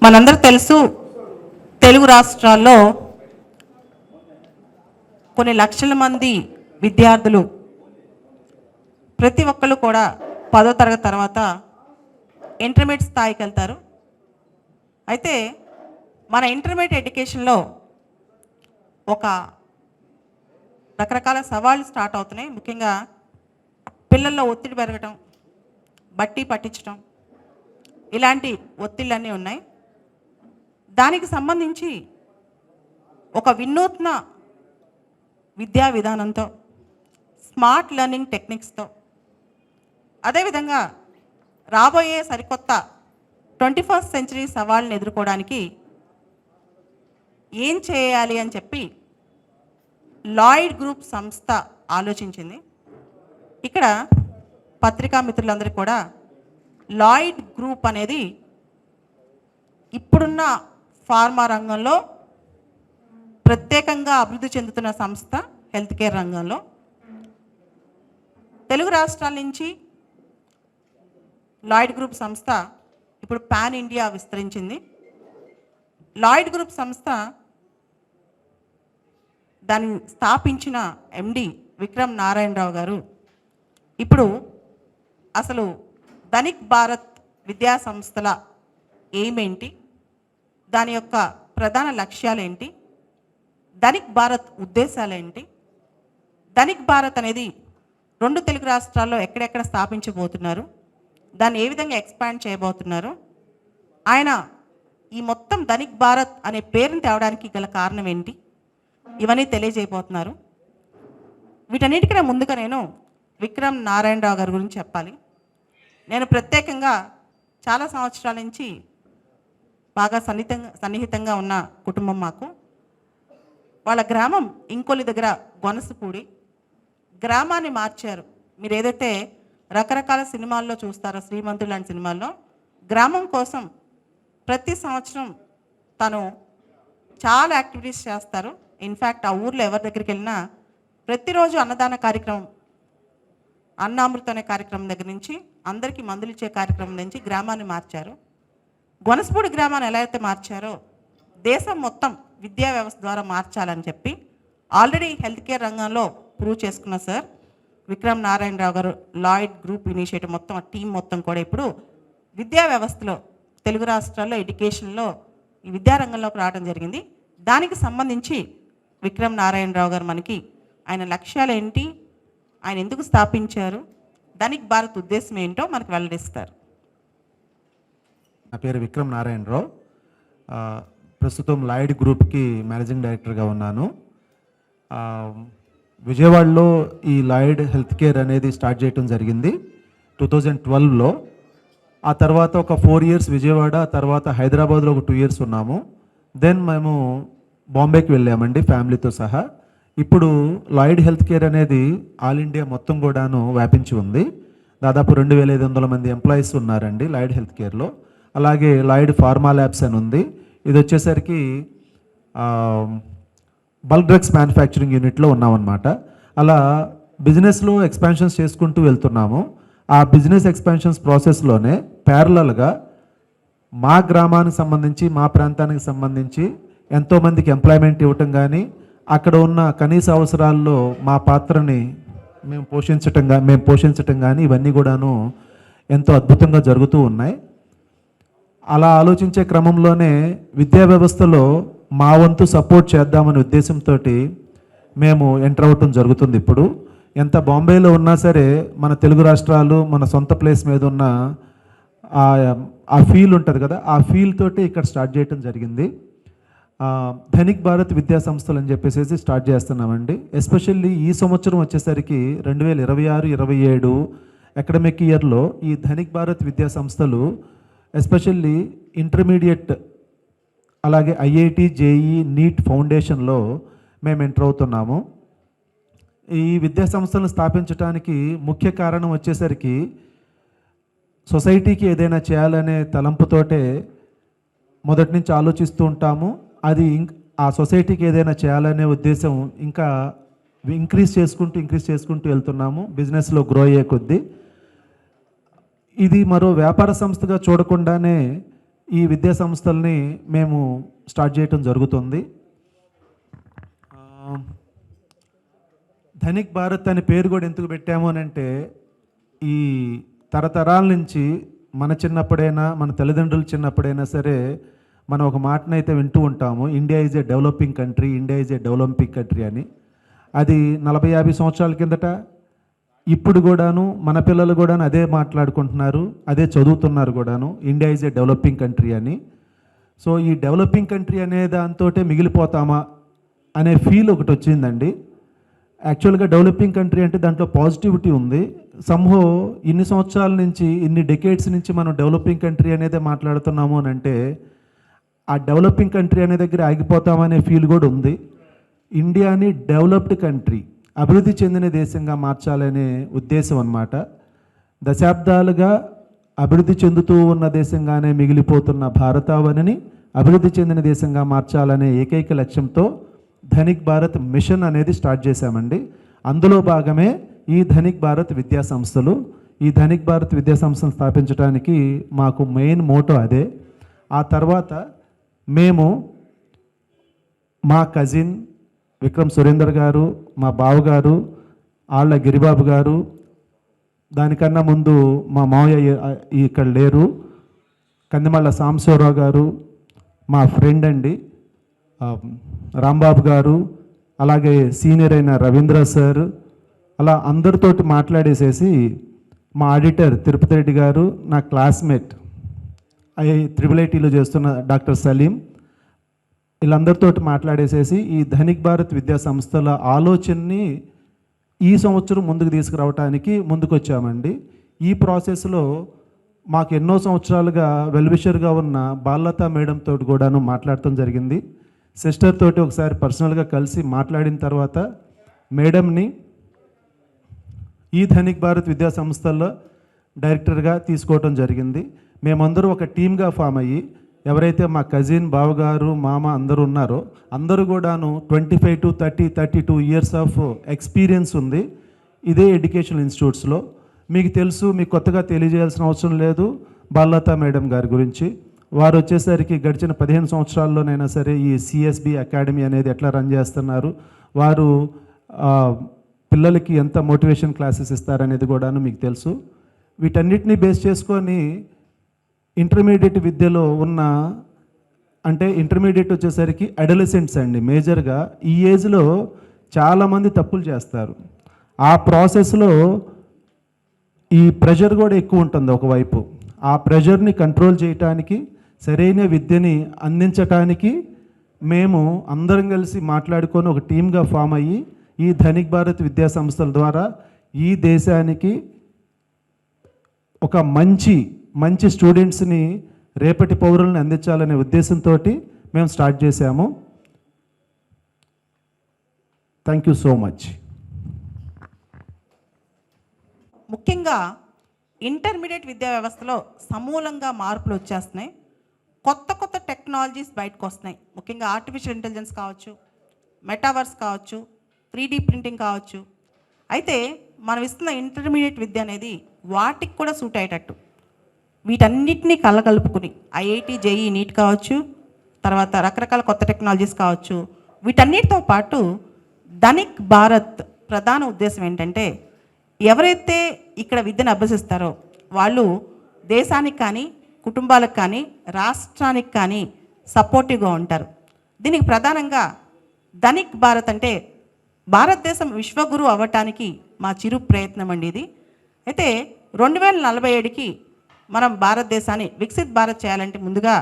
మనందరూ తెలుసు, తెలుగు రాష్ట్రాల్లో కొన్ని లక్షల మంది విద్యార్థులు ప్రతి ఒక్కళ్ళు కూడా 10వ తరగతి తర్వాత ఇంటర్మీడియట్ స్థాయికి వెళ్తారు. అయితే మన ఇంటర్మీడియట్ ఎడ్యుకేషన్లో ఒక రకరకాల సవాళ్ళు స్టార్ట్ అవుతున్నాయి. ముఖ్యంగా పిల్లల్లో ఒత్తిడి పెరగటం, బట్టి పట్టించడం, ఇలాంటి ఒత్తిళ్ళన్నీ ఉన్నాయి. దానికి సంబంధించి ఒక వినూత్న విద్యా విధానంతో, స్మార్ట్ లెర్నింగ్ టెక్నిక్స్తో, అదేవిధంగా రాబోయే సరికొత్త 21st సెంచరీ సవాళ్ళని ఎదుర్కోవడానికి ఏం చేయాలి అని చెప్పి లాయిడ్ గ్రూప్ సంస్థ ఆలోచించింది. ఇక్కడ పత్రికా మిత్రులందరికీ కూడా లాయిడ్ గ్రూప్ అనేది ఇప్పుడున్న ఫార్మా రంగంలో ప్రత్యేకంగా అభివృద్ధి చెందుతున్న సంస్థ. హెల్త్ కేర్ రంగంలో తెలుగు రాష్ట్రాల నుంచి లాయిడ్ గ్రూప్ సంస్థ ఇప్పుడు పాన్ ఇండియా విస్తరించింది. లాయిడ్ గ్రూప్ సంస్థ దాన్ని స్థాపించిన ఎండి విక్రమ్ నారాయణరావు గారు ఇప్పుడు అసలు ధనిక్ భారత్ విద్యా సంస్థల ఎయిమ్ ఏంటి, దాని యొక్క ప్రధాన లక్ష్యాలు ఏంటి, ధనిక్ భారత్ ఉద్దేశాలు ఏంటి, ధనిక్ భారత్ అనేది 2 తెలుగు రాష్ట్రాల్లో ఎక్కడెక్కడ స్థాపించబోతున్నారు, దాన్ని ఏ విధంగా ఎక్స్పాండ్ చేయబోతున్నారు, ఆయన ఈ మొత్తం ధనిక్ భారత్ అనే పేరుని తేవడానికి గల కారణం ఏంటి, ఇవన్నీ తెలియజేయబోతున్నారు. వీటన్నిటికన్నా ముందుగా నేను విక్రమ్ నారాయణరావు గారి గురించి చెప్పాలి. నేను ప్రత్యేకంగా చాలా సంవత్సరాల నుంచి బాగా సన్నిహితంగా ఉన్న కుటుంబం మాకు. వాళ్ళ గ్రామం ఇంకొల్లి దగ్గర గొనసపూడి. గ్రామాన్ని మార్చారు. మీరు ఏదైతే రకరకాల సినిమాల్లో చూస్తారో, శ్రీమంతుడు లాంటి సినిమాల్లో, గ్రామం కోసం ప్రతి సంవత్సరం తను చాలా యాక్టివిటీస్ చేస్తారు. ఇన్ఫ్యాక్ట్ ఆ ఊర్లో ఎవరి దగ్గరికి వెళ్ళినా ప్రతిరోజు అన్నదాన కార్యక్రమం, అన్నామృత అనే కార్యక్రమం దగ్గర నుంచి అందరికీ మందులు ఇచ్చే కార్యక్రమం నుంచి గ్రామాన్ని మార్చారు. గొనసపూడి గ్రామాన్ని ఎలా అయితే మార్చారో దేశం మొత్తం విద్యా వ్యవస్థ ద్వారా మార్చాలని చెప్పి ఆల్రెడీ హెల్త్ కేర్ రంగంలో ప్రూవ్ చేసుకున్న సార్ విక్రమ్ నారాయణరావు గారు లాయిడ్ గ్రూప్ ఇనిషియేటివ్ మొత్తం ఆ టీం మొత్తం కూడా ఇప్పుడు విద్యా వ్యవస్థలో తెలుగు రాష్ట్రాల్లో ఎడ్యుకేషన్లో ఈ విద్యారంగంలోకి రావడం జరిగింది. దానికి సంబంధించి విక్రమ్ నారాయణరావు గారు మనకి ఆయన లక్ష్యాలు ఏంటి, ఆయన ఎందుకు స్థాపించారు, ధనిక్ భారత్ ఉద్దేశం ఏంటో మనకు వెల్లడిస్తారు. నా పేరు విక్రమ్ నారాయణరావు. ప్రస్తుతం లాయిడ్ గ్రూప్కి మేనేజింగ్ డైరెక్టర్గా ఉన్నాను. విజయవాడలో ఈ లాయిడ్ హెల్త్ కేర్ అనేది స్టార్ట్ చేయడం జరిగింది 2012లో. ఆ తర్వాత ఒక 4 years విజయవాడ, తర్వాత హైదరాబాద్లో ఒక 2 years ఉన్నాము. దెన్ మేము బాంబేకి వెళ్ళామండి ఫ్యామిలీతో సహా. ఇప్పుడు లాయిడ్ హెల్త్ కేర్ అనేది ఆల్ ఇండియా మొత్తం కూడాను వ్యాపించి ఉంది. దాదాపు 2500 మంది ఎంప్లాయీస్ ఉన్నారండి లాయిడ్ హెల్త్ కేర్లో. అలాగే లాయిడ్ ఫార్మా ల్యాబ్స్ అని ఉంది. ఇది వచ్చేసరికి బల్క్ డ్రగ్స్ మ్యానుఫ్యాక్చరింగ్ యూనిట్లో ఉన్నామన్నమాట. అలా బిజినెస్లో ఎక్స్పాన్షన్స్ చేసుకుంటూ వెళ్తున్నాము. ఆ బిజినెస్ ఎక్స్పాన్షన్స్ ప్రాసెస్లోనే ప్యారలల్గా మా గ్రామానికి సంబంధించి, మా ప్రాంతానికి సంబంధించి ఎంతోమందికి ఎంప్లాయ్మెంట్ ఇవ్వటం కానీ, అక్కడ ఉన్న కనీస అవసరాల్లో మా పాత్రని మేము పోషించటం కానీ ఇవన్నీ కూడాను ఎంతో అద్భుతంగా జరుగుతూ ఉన్నాయి. అలా ఆలోచించే క్రమంలోనే విద్యా వ్యవస్థలో మా వంతు సపోర్ట్ చేద్దామనే ఉద్దేశంతో మేము ఎంటర్ అవ్వటం జరుగుతుంది. ఇప్పుడు ఎంత బాంబేలో ఉన్నా సరే మన తెలుగు రాష్ట్రాలు, మన సొంత ప్లేస్ మీద ఉన్న ఆ ఫీల్ ఉంటుంది కదా, ఆ ఫీల్ తోటి ఇక్కడ స్టార్ట్ చేయటం జరిగింది. ధనిక్ భారత్ విద్యా సంస్థలు అని చెప్పేసి స్టార్ట్ చేస్తున్నామండి. ఎస్పెషల్లీ ఈ సంవత్సరం వచ్చేసరికి 2026-27 అకాడమిక్ ఇయర్లో ఈ ధనిక్ భారత్ విద్యా సంస్థలు ఎస్పెషల్లీ ఇంటర్మీడియట్, అలాగే ఐఐటి, జేఈ, నీట్ ఫౌండేషన్లో మేము ఎంటర్ అవుతున్నాము. ఈ విద్యా సంస్థలను స్థాపించడానికి ముఖ్య కారణం వచ్చేసరికి సొసైటీకి ఏదైనా చేయాలనే తలంపుతోటే మొదటి నుంచి ఆలోచిస్తూ ఉంటాము. అది ఆ సొసైటీకి ఏదైనా చేయాలనే ఉద్దేశం ఇంకా ఇంక్రీజ్ చేసుకుంటూ వెళ్తున్నాము బిజినెస్లో గ్రో అయ్యే కొద్దీ. ఇది మరో వ్యాపార సంస్థగా చూడకుండానే ఈ విద్యా సంస్థల్ని మేము స్టార్ట్ చేయటం జరుగుతుంది. ధనిక్ భారత్ అనే పేరు కూడా ఎందుకు పెట్టాము అని అంటే, ఈ తరతరాల నుంచి మన చిన్నప్పుడైనా మన తల్లిదండ్రులు చిన్నప్పుడైనా సరే మనం ఒక మాటనైతే వింటూ ఉంటాము, India is a developing country, India is a developing country అని. అది 40-50 సంవత్సరాల కిందట, ఇప్పుడు కూడాను మన పిల్లలు కూడాను అదే మాట్లాడుకుంటున్నారు, అదే చదువుతున్నారు కూడాను, India is a developing country అని. సో ఈ డెవలపింగ్ కంట్రీ అనే దాంతో మిగిలిపోతామా అనే ఫీల్ ఒకటి వచ్చిందండి. యాక్చువల్గా డెవలపింగ్ కంట్రీ అంటే దాంట్లో పాజిటివిటీ ఉంది. సంహో ఇన్ని సంవత్సరాల నుంచి, ఇన్ని డెకేడ్స్ నుంచి మనం డెవలపింగ్ కంట్రీ అనేదే మాట్లాడుతున్నాము అని అంటే, ఆ డెవలపింగ్ కంట్రీ అనే దగ్గర ఆగిపోతామనే ఫీల్ కూడా ఉంది. ఇండియాని డెవలప్డ్ కంట్రీ, అభివృద్ధి చెందిన దేశంగా మార్చాలనే ఉద్దేశం అన్నమాట. దశాబ్దాలుగా అభివృద్ధి చెందుతూ ఉన్న దేశంగానే మిగిలిపోతున్న భారతావనిని అభివృద్ధి చెందిన దేశంగా మార్చాలనే ఏకైక లక్ష్యంతో ధనిక్ భారత్ మిషన్ అనేది స్టార్ట్ చేశామండి. అందులో భాగమే ఈ ధనిక్ భారత్ విద్యా సంస్థలు. ఈ ధనిక్ భారత్ విద్యా సంస్థను స్థాపించడానికి మాకు మెయిన్ మోటో అదే. ఆ తర్వాత మేము మా కజిన్ విక్రమ్ సురేందర్ గారు, మా బావగారు, ఆళ్ళ గిరిబాబు గారు, దానికన్నా ముందు మా మావయ్య ఇక్కడ లేరు, కందిమళ్ళ సాంబశివరావు గారు, మా ఫ్రెండ్ అండి రాంబాబు గారు, అలాగే సీనియర్ అయిన రవీంద్ర సార్, అలా అందరితోటి మాట్లాడేసేసి మా ఆడిటర్ తిరుపతి రెడ్డి గారు, నా క్లాస్మేట్ IIITలో చేస్తున్న డాక్టర్ సలీం, వీళ్ళందరితోటి మాట్లాడేసేసి ఈ ధనిక్ భారత్ విద్యా సంస్థల ఆలోచనని ఈ సంవత్సరం ముందుకు తీసుకురావడానికి ముందుకొచ్చామండి. ఈ ప్రాసెస్లో మాకు ఎన్నో సంవత్సరాలుగా వెల్విషర్గా ఉన్న బాలలత మేడం తోటి కూడాను మాట్లాడటం జరిగింది. సిస్టర్ తోటి ఒకసారి పర్సనల్గా కలిసి మాట్లాడిన తర్వాత మేడంని ఈ ధనిక్ భారత్ విద్యా సంస్థల్లో డైరెక్టర్గా తీసుకోవటం జరిగింది. మేమందరూ ఒక టీమ్గా ఫామ్ అయ్యి, ఎవరైతే మా కజిన్ బావగారు మామ అందరూ ఉన్నారో అందరూ కూడాను 25 to 32 ఇయర్స్ ఆఫ్ ఎక్స్పీరియన్స్ ఉంది ఇదే ఎడ్యుకేషనల్ ఇన్స్టిట్యూట్స్లో. మీకు తెలుసు, మీకు కొత్తగా తెలియజేయాల్సిన అవసరం లేదు బాలలత మేడం గారి గురించి. వారు వచ్చేసరికి గడిచిన 15 సంవత్సరాల్లోనైనా సరే ఈ CSB అకాడమీ అనేది ఎట్లా రన్ చేస్తున్నారు, వారు పిల్లలకి ఎంత మోటివేషన్ క్లాసెస్ ఇస్తారనేది కూడాను మీకు తెలుసు. వీటన్నిటిని బేస్ చేసుకొని ఇంటర్మీడియట్ విద్యలో ఉన్న, అంటే ఇంటర్మీడియట్ వచ్చేసరికి అడలసెంట్స్ అండి మేజర్గా. ఈ ఏజ్లో చాలామంది తప్పులు చేస్తారు. ఆ ప్రాసెస్లో ఈ ప్రెషర్ కూడా ఎక్కువ ఉంటుంది ఒకవైపు. ఆ ప్రెషర్ని కంట్రోల్ చేయటానికి, సరైన విద్యని అందించటానికి మేము అందరం కలిసి మాట్లాడుకొని ఒక టీమ్గా ఫామ్ అయ్యి ఈ ధనిక్ భారత్ విద్యా సంస్థల ద్వారా ఈ దేశానికి ఒక మంచి స్టూడెంట్స్ని, రేపటి పౌరులను అందించాలనే ఉద్దేశంతో మేము స్టార్ట్ చేశాము. Thank you so much. ముఖ్యంగా ఇంటర్మీడియట్ విద్యా వ్యవస్థలో సమూలంగా మార్పులు వచ్చేస్తున్నాయి. కొత్త టెక్నాలజీస్ బయటకు వస్తున్నాయి. ముఖ్యంగా ఆర్టిఫిషియల్ ఇంటెలిజెన్స్ కావచ్చు, మెటావర్స్ కావచ్చు, 3D ప్రింటింగ్ కావచ్చు. అయితే మనం ఇస్తున్న ఇంటర్మీడియట్ విద్య అనేది వాటికి కూడా సూట్ అయ్యేటట్టు వీటన్నిటినీ కలగలుపుకుని IIT JEE నీట్ కావచ్చు, తర్వాత రకరకాల కొత్త టెక్నాలజీస్ కావచ్చు, వీటన్నిటితో పాటు ధనిక్ భారత్ ప్రధాన ఉద్దేశం ఏంటంటే, ఎవరైతే ఇక్కడ విద్యను అభ్యసిస్తారో వాళ్ళు దేశానికి కానీ, కుటుంబాలకు కానీ, రాష్ట్రానికి కానీ సపోర్టివ్గా ఉంటారు. దీనికి ప్రధానంగా ధనిక్ భారత్ అంటే భారతదేశం విశ్వగురు అవ్వటానికి మా చిరు ప్రయత్నం అండి ఇది. అయితే 2047కి మనం భారతదేశాన్ని వికసిత్ భారత్ చేయాలంటే, ముందుగా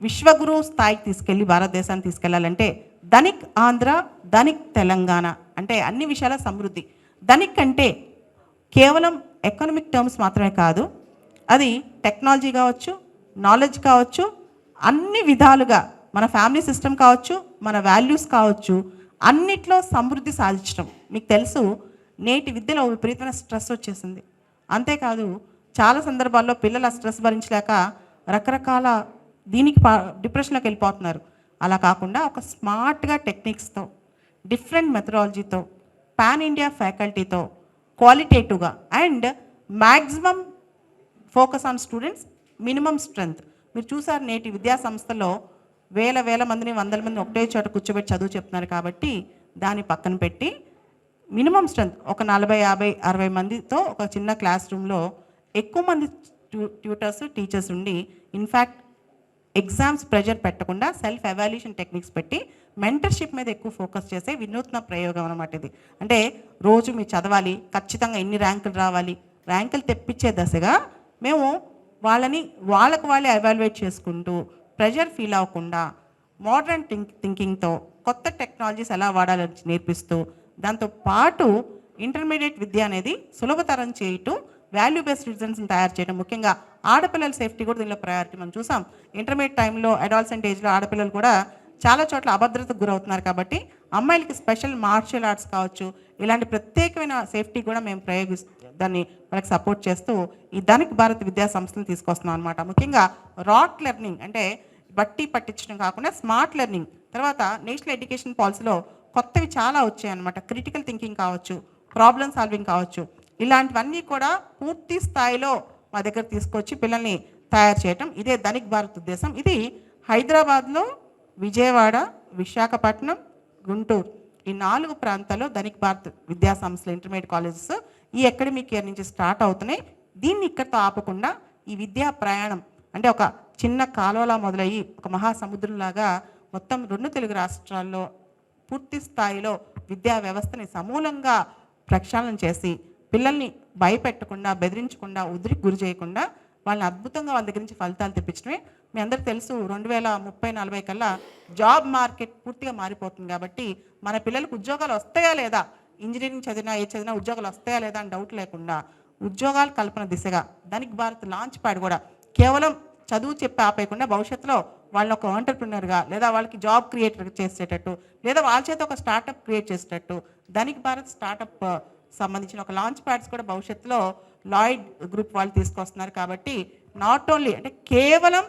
విశ్వగురు స్థాయికి తీసుకెళ్ళి భారతదేశాన్ని తీసుకెళ్లాలంటే ధనిక్ ఆంధ్ర, ధనిక్ తెలంగాణ అంటే అన్ని విషయాల సమృద్ధి. ధనిక్ అంటే కేవలం ఎకనామిక్ టర్మ్స్ మాత్రమే కాదు, అది టెక్నాలజీ కావచ్చు, నాలెడ్జ్ కావచ్చు, అన్ని విధాలుగా మన ఫ్యామిలీ సిస్టమ్ కావచ్చు, మన వాల్యూస్ కావచ్చు, అన్నిట్లో సమృద్ధి సాధించడం. మీకు తెలుసు, నేటి విద్యలో విపరీతమైన స్ట్రెస్ వచ్చేసింది. అంతేకాదు చాలా సందర్భాల్లో పిల్లలు ఆ స్ట్రెస్ భరించలేక రకరకాల డిప్రెషన్లోకి వెళ్ళిపోతున్నారు. అలా కాకుండా ఒక స్మార్ట్గా టెక్నిక్స్తో, డిఫరెంట్ మెథడాలజీతో, పాన్ ఇండియా ఫ్యాకల్టీతో, క్వాలిటేటివ్గా and maximum focus on students, minimum strength, మీరు చూసారు నేటి విద్యా సంస్థల్లో వేల మందిని, వందల మందిని ఒకటే చోట కూర్చోబెట్టి చదువు చెప్తున్నారు కాబట్టి దాన్ని పక్కన పెట్టి మినిమం స్ట్రెంత్ ఒక 40, 50, 60 మందితో ఒక చిన్న క్లాస్ రూమ్లో ఎక్కువ మంది ట్యూటర్స్, టీచర్స్ ఉండి ఇన్ఫ్యాక్ట్ ఎగ్జామ్స్ ప్రెషర్ పెట్టకుండా సెల్ఫ్ ఎవాల్యుయేషన్ టెక్నిక్స్ పెట్టి మెంటర్షిప్ మీద ఎక్కువ ఫోకస్ చేసే వినూత్న ప్రయోగం అన్నమాట ఇది. అంటే రోజు మీరు చదవాలి, ఖచ్చితంగా ఎన్ని ర్యాంకులు రావాలి, ర్యాంకులు తెప్పించే దశగా మేము వాళ్ళకి వాళ్ళే ఎవాల్యుయేట్ చేసుకుంటూ ప్రెషర్ ఫీల్ అవ్వకుండా మోడర్న్ థింకింగ్తో కొత్త టెక్నాలజీస్ ఎలా వాడాలని నేర్పిస్తూ దాంతో పాటు ఇంటర్మీడియట్ విద్య అనేది సులభతరం చేయటం, వాల్యూ బేస్డ్ సిటిజన్స్ని తయారు చేయడం, ముఖ్యంగా ఆడపిల్లల సేఫ్టీ కూడా దీనిలో ప్రయారిటీ. మనం చూసాం ఇంటర్మీడియట్ టైంలో అడాల్సెంట్ ఏజ్లో ఆడపిల్లలు కూడా చాలా చోట్ల అభద్రతకు గురవుతున్నారు కాబట్టి అమ్మాయిలకి స్పెషల్ మార్షల్ ఆర్ట్స్ కావచ్చు, ఇలాంటి ప్రత్యేకమైన సేఫ్టీ కూడా మేము దాన్ని వాళ్ళకి సపోర్ట్ చేస్తూ ఈ ధనిక్ భారత్ విద్యా సంస్థను తీసుకొస్తున్నాం అనమాట. ముఖ్యంగా రాట్ లెర్నింగ్ అంటే బట్టి పట్టించడం కాకుండా స్మార్ట్ లెర్నింగ్, తర్వాత నేషనల్ ఎడ్యుకేషన్ పాలసీలో కొత్తవి చాలా వచ్చాయి అనమాట. క్రిటికల్ థింకింగ్ కావచ్చు, ప్రాబ్లమ్ సాల్వింగ్ కావచ్చు, ఇలాంటివన్నీ కూడా పూర్తి స్థాయిలో మా దగ్గర తీసుకొచ్చి పిల్లల్ని తయారు చేయటం ఇదే ధనిక్ భారత్ ఉద్దేశం. ఇది హైదరాబాద్లో, విజయవాడ, విశాఖపట్నం, గుంటూరు ఈ 4 ప్రాంతాల్లో ధనిక్ భారత్ విద్యా సంస్థలు, ఇంటర్మీడియట్ కాలేజెస్ ఈ అకాడమిక్ ఇయర్ నుంచి స్టార్ట్ అవుతున్నాయి. దీన్ని ఇక్కడితో ఆపకుండా ఈ విద్యా ప్రయాణం అంటే ఒక చిన్న కాలువలా మొదలయ్యి ఒక మహాసముద్రంలాగా మొత్తం 2 తెలుగు రాష్ట్రాల్లో పూర్తి స్థాయిలో విద్యా వ్యవస్థని సమూలంగా ప్రక్షాళన చేసి పిల్లల్ని భయపెట్టకుండా, బెదిరించకుండా, ఉద్రికి గురి చేయకుండా వాళ్ళని అద్భుతంగా వాళ్ళ దగ్గర నుంచి ఫలితాలు తెప్పించడమే. మీ అందరికీ తెలుసు 2030-40 కల్లా జాబ్ మార్కెట్ పూర్తిగా మారిపోతుంది కాబట్టి మన పిల్లలకు ఉద్యోగాలు వస్తాయా లేదా, ఇంజనీరింగ్ చదివినా ఏ చదివినా ఉద్యోగాలు వస్తాయా లేదా అని డౌట్ లేకుండా ఉద్యోగాల కల్పన దిశగా ధనిక్ భారత్ లాంచ్ ప్యాడ్ కూడా కేవలం చదువు చెప్పి ఆపేయకుండా భవిష్యత్తులో వాళ్ళని ఒక ఆంటర్ప్రినర్గా లేదా వాళ్ళకి జాబ్ క్రియేటర్ చేసేటట్టు లేదా వాళ్ళ చేత ఒక స్టార్టప్ క్రియేట్ చేసేటట్టు ధనిక్ భారత్ స్టార్టప్ సంబంధించిన ఒక లాంచ్ ప్యాడ్స్ కూడా భవిష్యత్తులో లాయిడ్ గ్రూప్ వాళ్ళు తీసుకొస్తున్నారు. కాబట్టి నాట్ ఓన్లీ అంటే కేవలం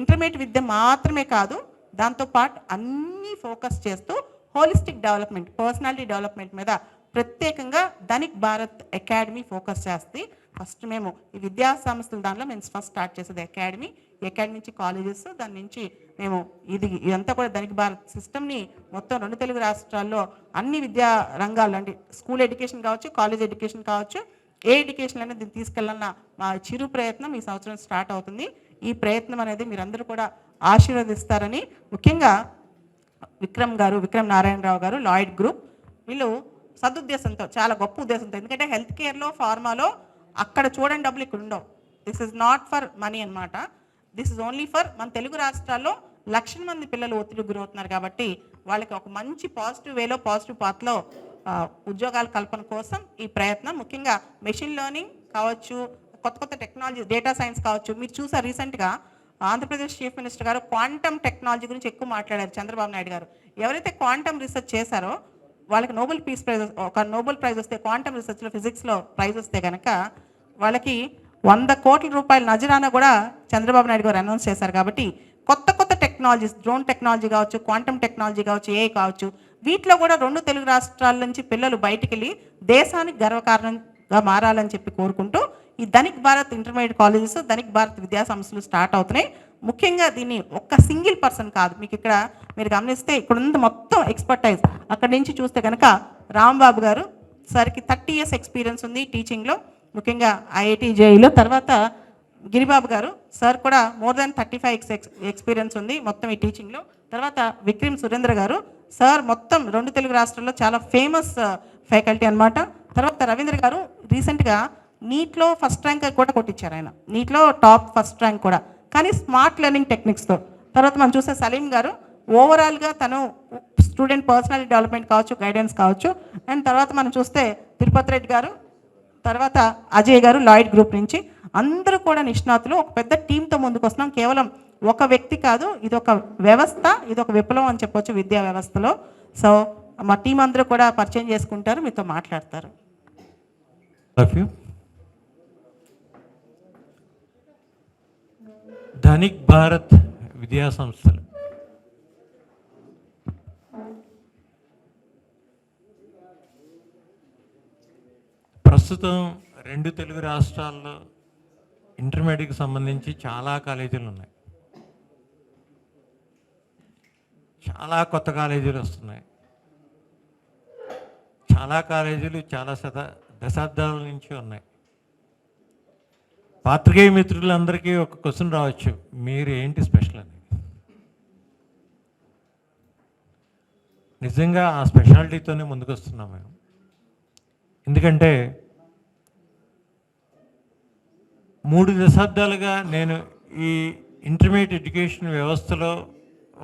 ఇంటర్మీడియట్ విద్య మాత్రమే కాదు, దాంతోపాటు అన్నీ ఫోకస్ చేస్తూ హోలిస్టిక్ డెవలప్మెంట్, పర్సనాలిటీ డెవలప్మెంట్ మీద ప్రత్యేకంగా ధనిక్ భారత్ అకాడమీ ఫోకస్ చేస్తే ఫస్ట్ మేము ఈ విద్యా సంస్థల దానిలో మేము ఫస్ట్ స్టార్ట్ చేసేది అకాడమీ. ఈ అకాడమీ నుంచి కాలేజెస్, దాని నుంచి మేము ఇదంతా కూడా ధనిక్ భారత్ సిస్టమ్ని మొత్తం 2 తెలుగు రాష్ట్రాల్లో అన్ని విద్యా రంగాల్లో అంటే స్కూల్ ఎడ్యుకేషన్ కావచ్చు, కాలేజ్ ఎడ్యుకేషన్ కావచ్చు, ఏ ఎడ్యుకేషన్ అనేది దీన్ని తీసుకెళ్ళాలన్న మా చిరు ప్రయత్నం ఈ సంవత్సరం స్టార్ట్ అవుతుంది. ఈ ప్రయత్నం అనేది మీరందరూ కూడా ఆశీర్వదిస్తారని, ముఖ్యంగా విక్రమ్ నారాయణరావు గారు లాయిడ్ గ్రూప్ వీళ్ళు సదుద్దేశంతో, చాలా గొప్ప ఉద్దేశంతో, ఎందుకంటే హెల్త్ కేర్లో, ఫార్మాలో అక్కడ చూడండి డబ్బులు ఇక్కడ ఉండవు. This is not for money అనమాట. దిస్ ఇస్ ఓన్లీ ఫర్ మన తెలుగు రాష్ట్రాల్లో 1,00,000 మంది పిల్లలు ఒత్తిడికి గురవుతున్నారు కాబట్టి వాళ్ళకి ఒక మంచి పాజిటివ్ వేలో, పాజిటివ్ పాత్లో ఉద్యోగాల కల్పన కోసం ఈ ప్రయత్నం. ముఖ్యంగా మెషిన్ లెర్నింగ్ కావచ్చు, కొత్త టెక్నాలజీ, డేటా సైన్స్ కావచ్చు. మీరు చూసారు రీసెంట్గా ఆంధ్రప్రదేశ్ చీఫ్ మినిస్టర్ గారు క్వాంటమ్ టెక్నాలజీ గురించి ఎక్కువ మాట్లాడారు. చంద్రబాబు నాయుడు గారు ఎవరైతే క్వాంటమ్ రీసెర్చ్ చేశారో వాళ్ళకి నోబెల్ పీస్ ప్రైజ్, ఒక నోబెల్ ప్రైజ్ వస్తే క్వాంటమ్ రీసెర్చ్లో, ఫిజిక్స్లో ప్రైజ్ వస్తే కనుక వాళ్ళకి 100 కోట్ల రూపాయల నజరానా కూడా చంద్రబాబు నాయుడు గారు అనౌన్స్ చేశారు. కాబట్టి కొత్త టెక్నాలజీస్, డ్రోన్ టెక్నాలజీ కావచ్చు, క్వాంటమ్ టెక్నాలజీ కావచ్చు, ఏఐ కావచ్చు, వీటిలో కూడా 2 తెలుగు రాష్ట్రాల నుంచి పిల్లలు బయటికి వెళ్ళి దేశానికి గర్వకారణంగా మారాలని చెప్పి కోరుకుంటూ ఈ ధనిక్ భారత్ ఇంటర్మీడియట్ కాలేజెస్, ధనిక్ భారత్ విద్యా సంస్థలు స్టార్ట్ అవుతున్నాయి. ముఖ్యంగా దీన్ని ఒక్క సింగిల్ పర్సన్ కాదు, మీకు ఇక్కడ మీరు గమనిస్తే ఇక్కడ ఉంది మొత్తం ఎక్స్పర్టైజ్. అక్కడి నుంచి చూస్తే కనుక రాంబాబు గారు సార్కి 30 years ఎక్స్పీరియన్స్ ఉంది టీచింగ్లో, ముఖ్యంగా ఐఐటి జేఈలో. తర్వాత గిరిబాబు గారు సార్ కూడా మోర్ దాన్ 35 ఎక్స్పీరియన్స్ ఉంది మొత్తం ఈ టీచింగ్లో. తర్వాత విక్రమ్ సురేంద్ర గారు సార్ మొత్తం 2 తెలుగు రాష్ట్రాల్లో చాలా ఫేమస్ ఫ్యాకల్టీ అనమాట. తర్వాత రవీంద్ర గారు రీసెంట్గా నీట్లో ఫస్ట్ ర్యాంక్ కూడా కొట్టించారు. ఆయన నీట్లో టాప్ ఫస్ట్ ర్యాంక్ కూడా, కానీ స్మార్ట్ లెర్నింగ్ టెక్నిక్స్తో. తర్వాత మనం చూసే సలీం గారు ఓవరాల్గా తను స్టూడెంట్ పర్సనాలిటీ డెవలప్మెంట్ కావచ్చు, గైడెన్స్ కావచ్చు. అండ్ తర్వాత మనం చూస్తే తిరుపతి రెడ్డి గారు, తర్వాత అజయ్ గారు లాయిడ్ గ్రూప్ నుంచి. అందరూ కూడా నిష్ణాతులు, ఒక పెద్ద టీంతో ముందుకు వస్తున్నాం. కేవలం ఒక వ్యక్తి కాదు, ఇది ఒక వ్యవస్థ, ఇది ఒక విప్లవం అని చెప్పొచ్చు విద్యా వ్యవస్థలో. సో మా టీం అందరూ కూడా పరిచయం చేసుకుంటారు, మీతో మాట్లాడతారు. ధనిక్ భారత్ విద్యా సంస్థలు ప్రస్తుతం 2 తెలుగు రాష్ట్రాల్లో ఇంటర్మీడియట్కి సంబంధించి చాలా కాలేజీలు ఉన్నాయి. చాలా కొత్త కాలేజీలు వస్తున్నాయి. చాలా కాలేజీలు చాలా దశాబ్దాల నుంచి ఉన్నాయి. పాత్రికేయ మిత్రులందరికీ ఒక క్వశ్చన్ రావచ్చు, మీరు ఏంటి స్పెషల్ అని. నిజంగా ఆ స్పెషాలిటీతోనే ముందుకు వస్తున్నాం మేము. ఎందుకంటే 3 దశాబ్దాలుగా నేను ఈ ఇంటర్మీడియట్ ఎడ్యుకేషన్ వ్యవస్థలో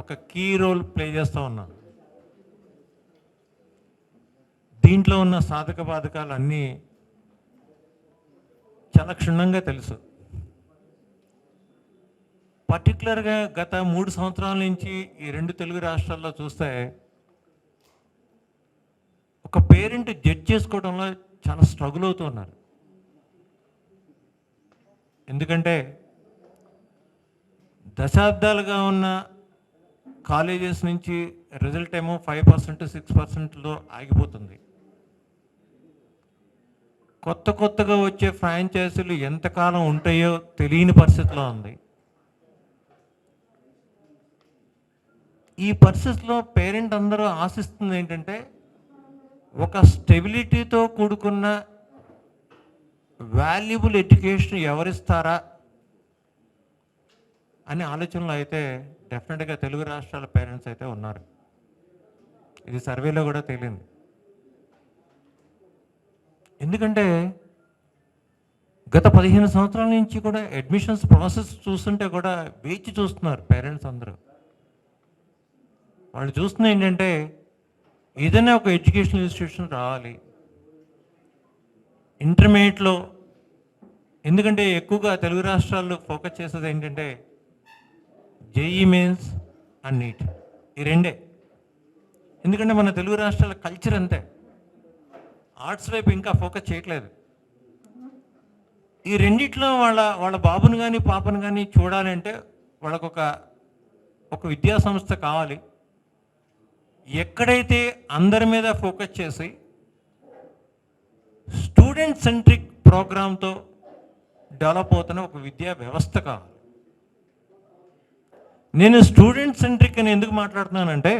ఒక కీ రోల్ ప్లే చేస్తూ ఉన్నాను. దీంట్లో ఉన్న సాధక బాధకాలు అన్నీ చాలా క్షుణ్ణంగా తెలుసు. పర్టికులర్గా గత 3 సంవత్సరాల నుంచి ఈ 2 తెలుగు రాష్ట్రాల్లో చూస్తే ఒక పేరెంట్ జడ్జ్ చేసుకోవడంలో చాలా స్ట్రగుల్ అవుతూ ఉన్నారు. ఎందుకంటే దశాబ్దాలుగా ఉన్న కాలేజెస్ నుంచి రిజల్ట్ ఏమో 5% 6%లో ఆగిపోతుంది. కొత్తగా వచ్చే ఫ్రాంచైజీలు ఎంతకాలం ఉంటాయో తెలియని పరిస్థితిలో ఉంది. ఈ పరిస్థితిలో పేరెంట్ అందరూ ఆశిస్తుంది ఏంటంటే ఒక స్టెబిలిటీతో కూడుకున్న వాల్యుబుల్ ఎడ్యుకేషన్ ఎవరిస్తారా అనే ఆలోచనలో అయితే డెఫినెట్గా తెలుగు రాష్ట్రాల పేరెంట్స్ అయితే ఉన్నారు. ఇది సర్వేలో కూడా తేలింది. ఎందుకంటే గత 15 సంవత్సరాల నుంచి కూడా అడ్మిషన్స్ ప్రాసెస్ చూస్తుంటే కూడా వేచి చూస్తున్నారు పేరెంట్స్ అందరూ. వాళ్ళు చూస్తున్న ఏంటంటే ఏదైనా ఒక ఎడ్యుకేషనల్ ఇన్స్టిట్యూషన్ రావాలి ఇంటర్మీడియట్లో. ఎందుకంటే ఎక్కువగా తెలుగు రాష్ట్రాల్లో ఫోకస్ చేసేది ఏంటంటే జేఈ మెయిన్స్ అండ్ నీట్, ఈ రెండే. ఎందుకంటే మన తెలుగు రాష్ట్రాల కల్చర్ అంతే, ఆర్ట్స్ వైపు ఇంకా ఫోకస్ చేయట్లేదు. ఈ రెండిట్లో వాళ్ళ బాబుని కానీ పాపను కానీ చూడాలంటే వాళ్ళకు ఒక విద్యా సంస్థ కావాలి. ఎక్కడైతే అందరి మీద ఫోకస్ చేసి స్టూడెంట్ సెంట్రిక్ ప్రోగ్రామ్తో డెవలప్ అవుతున్న ఒక విద్యా వ్యవస్థ కావాలి. నేను స్టూడెంట్ సెంట్రిక్ అని ఎందుకు మాట్లాడుతున్నానంటే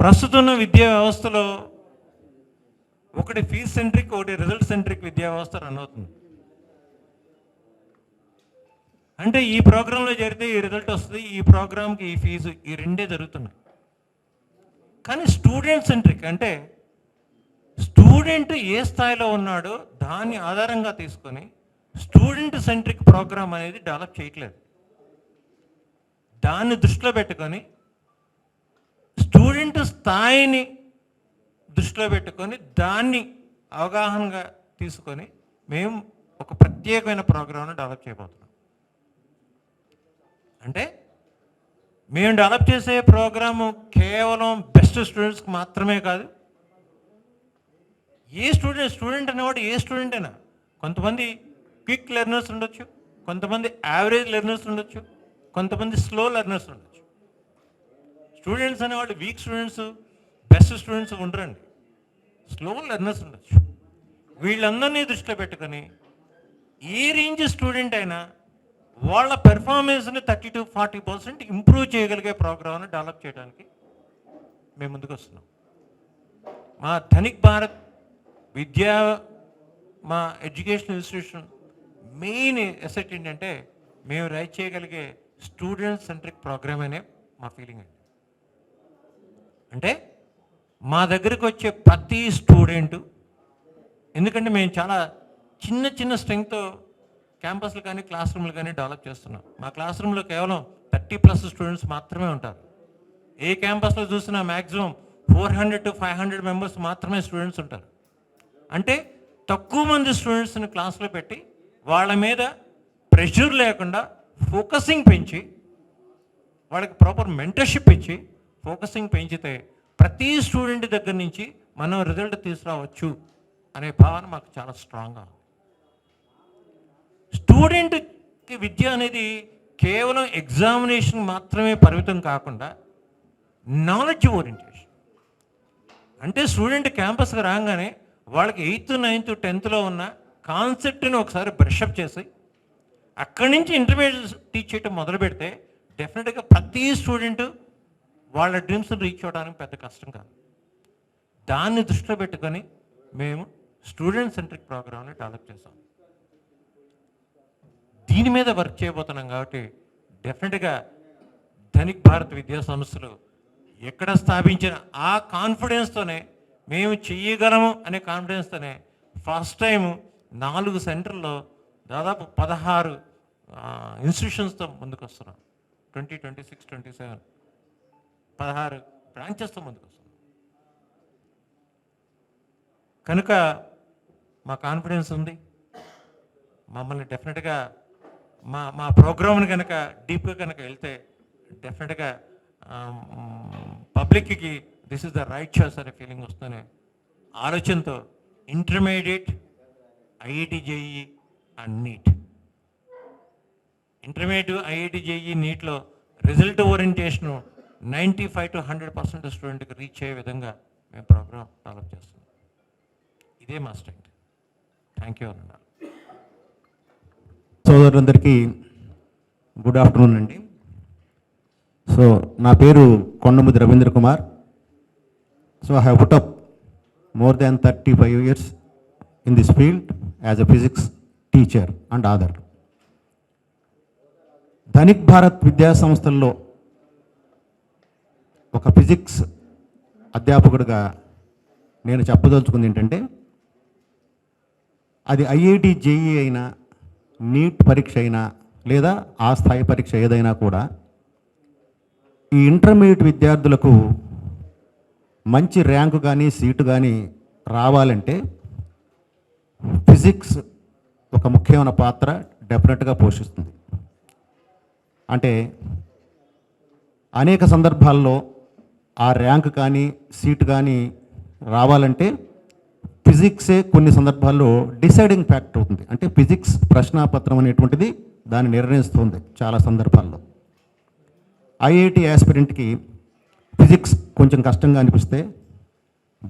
ప్రస్తుతం విద్యా వ్యవస్థలో ఒకటి ఫీజ్ సెంట్రిక్, ఒకటి రిజల్ట్ సెంట్రిక్ విద్యా వ్యవస్థ రన్ అవుతుంది. అంటే ఈ ప్రోగ్రాంలో చేరితే ఈ రిజల్ట్ వస్తుంది, ఈ ప్రోగ్రామ్కి ఈ ఫీజు, ఈ రెండే జరుగుతున్నాయి. కానీ స్టూడెంట్ సెంట్రిక్ అంటే స్టూడెంట్ ఏ స్థాయిలో ఉన్నాడో దాన్ని ఆధారంగా తీసుకొని స్టూడెంట్ సెంట్రిక్ ప్రోగ్రామ్ అనేది డెవలప్ చేయట్లేదు. దాన్ని దృష్టిలో పెట్టుకొని స్టూడెంట్ స్థాయిని దృష్టిలో పెట్టుకొని దాన్ని అవగాహనగా తీసుకొని మేము ఒక ప్రత్యేకమైన ప్రోగ్రామ్ను డెవలప్ చేయబోతున్నాం. అంటే మేము డెవలప్ చేసే ప్రోగ్రాము కేవలం బెస్ట్ స్టూడెంట్స్కి మాత్రమే కాదు. ఏ స్టూడెంట్ అనేవాడు ఏ స్టూడెంట్ అయినా, కొంతమంది క్విక్ లెర్నర్స్ ఉండొచ్చు, కొంతమంది యావరేజ్ లెర్నర్స్ ఉండొచ్చు, కొంతమంది స్లో లెర్నర్స్ ఉండొచ్చు. స్టూడెంట్స్ అనేవాళ్ళు వీక్ స్టూడెంట్స్, బెస్ట్ స్టూడెంట్స్ ఉండరండి, స్లో లెర్నర్స్ ఉండొచ్చు. వీళ్ళందరినీ దృష్టిలో పెట్టుకొని ఏ రేంజ్ స్టూడెంట్ అయినా వాళ్ళ పెర్ఫార్మెన్స్ని 30 to 40% ఇంప్రూవ్ చేయగలిగే ప్రోగ్రామ్ని డెవలప్ చేయడానికి మేము ముందుకు వస్తున్నాం. మా ధనిక్ భారత్ మా ఎడ్యుకేషన్ ఇన్స్టిట్యూషన్ మెయిన్ ఎసెట్ ఏంటంటే మేము రైట్ చేయగలిగే స్టూడెంట్ సెంట్రిక్ ప్రోగ్రామ్ అనే మా ఫీలింగ్ అండి. అంటే మా దగ్గరకు వచ్చే ప్రతి స్టూడెంటు, ఎందుకంటే మేము చాలా చిన్న స్ట్రెంగ్తో క్యాంపస్లు కానీ క్లాస్ రూమ్లు కానీ డెవలప్ చేస్తున్నాం. మా క్లాస్ రూమ్లో కేవలం 30+ స్టూడెంట్స్ మాత్రమే ఉంటారు. ఏ క్యాంపస్లో చూసినా మ్యాక్సిమం 400 to 500 మెంబర్స్ మాత్రమే స్టూడెంట్స్ ఉంటారు. అంటే తక్కువ మంది స్టూడెంట్స్ని క్లాస్లో పెట్టి వాళ్ళ మీద ప్రెషర్ లేకుండా ఫోకసింగ్ పెంచి వాళ్ళకి ప్రాపర్ మెంటర్షిప్ ఇచ్చి ఫోకసింగ్ పెంచితే ప్రతి స్టూడెంట్ దగ్గర నుంచి మనం రిజల్ట్ తీసుకురావచ్చు అనే భావన మాకు చాలా స్ట్రాంగ్గా ఉంది. స్టూడెంట్కి విద్య అనేది కేవలం ఎగ్జామినేషన్ మాత్రమే పరిమితం కాకుండా నాలెడ్జ్ ఓరియంటేషన్. అంటే స్టూడెంట్ క్యాంపస్కి రాగానే వాళ్ళకి 8th 9th 10thలో ఉన్న కాన్సెప్ట్ని ఒకసారి బ్రషప్ చేసి అక్కడి నుంచి ఇంటర్మీడియట్ టీచ్ చేయటం మొదలు పెడితే డెఫినెట్గా ప్రతి స్టూడెంట్ వాళ్ళ డ్రీమ్స్ని రీచ్ అవ్వడానికి పెద్ద కష్టం కాదు. దాన్ని దృష్టిలో పెట్టుకొని మేము స్టూడెంట్ సెంట్రిక్ ప్రోగ్రామ్ని డెవలప్ చేసాం. దీని మీద వర్క్ చేయబోతున్నాం కాబట్టి డెఫినెట్గా ధనిక్ భారత్ విద్యా సంస్థలు ఎక్కడ స్థాపించిన ఆ కాన్ఫిడెన్స్తోనే మేము చెయ్యగలము అనే కాన్ఫిడెన్స్తోనే ఫస్ట్ టైం 4 సెంటర్లో దాదాపు 16 ఇన్స్టిట్యూషన్స్తో ముందుకు వస్తున్నాం. 2026, 27 16 బ్రాంచెస్తో ముందుకు వస్తున్నాం. కనుక మా కాన్ఫిడెన్స్ ఉంది. మమ్మల్ని డెఫినెట్గా మా ప్రోగ్రామ్ని కనుక డీప్గా కనుక వెళ్తే డెఫినెట్గా పబ్లిక్కి this is the right choice అనే ఫీలింగ్ వస్తుందనే ఆలోచనతో intermediate, IIT JEE and NEET, intermediate, IIT JEE, నీట్లో రిజల్ట్ ఓరియంటేషను 95 to 100% స్టూడెంట్కి రీచ్ అయ్యే విధంగా మేము ప్రోగ్రామ్ డెవలప్ చేస్తున్నాం. ఇదే మా స్ట్రెంగ్త్. థ్యాంక్ యూ అన్న. సోదరులందరికీ గుడ్ ఆఫ్టర్నూన్ అండి. సో నా పేరు Kondamudi Ravindra Kumar. So I have put up more than 35 years in this field as a physics teacher and other. Dhanik Bharat విద్యా సంస్థల్లో ఒక ఫిజిక్స్ అధ్యాపకుడిగా నేను చెప్పదలుచుకుంది ఏంటంటే, అది ఐఐటి జేఈ అయినా, నీట్ పరీక్ష అయినా, లేదా ఆ స్థాయి పరీక్ష ఏదైనా కూడా ఈ ఇంటర్మీడియట్ విద్యార్థులకు మంచి ర్యాంకు కానీ సీటు కానీ రావాలంటే ఫిజిక్స్ ఒక ముఖ్యమైన పాత్ర డెఫినెట్గా పోషిస్తుంది. అంటే అనేక సందర్భాల్లో ఆ ర్యాంక్ కానీ సీటు కానీ రావాలంటే ఫిజిక్సే కొన్ని సందర్భాల్లో డిసైడింగ్ ఫ్యాక్టర్ అవుతుంది. అంటే ఫిజిక్స్ ప్రశ్నాపత్రం అనేటువంటిది దాన్ని నిర్ణయిస్తుంది చాలా సందర్భాల్లో. ఐఐటి యాస్పిరెంట్కి ఫిజిక్స్ కొంచెం కష్టంగా అనిపిస్తే,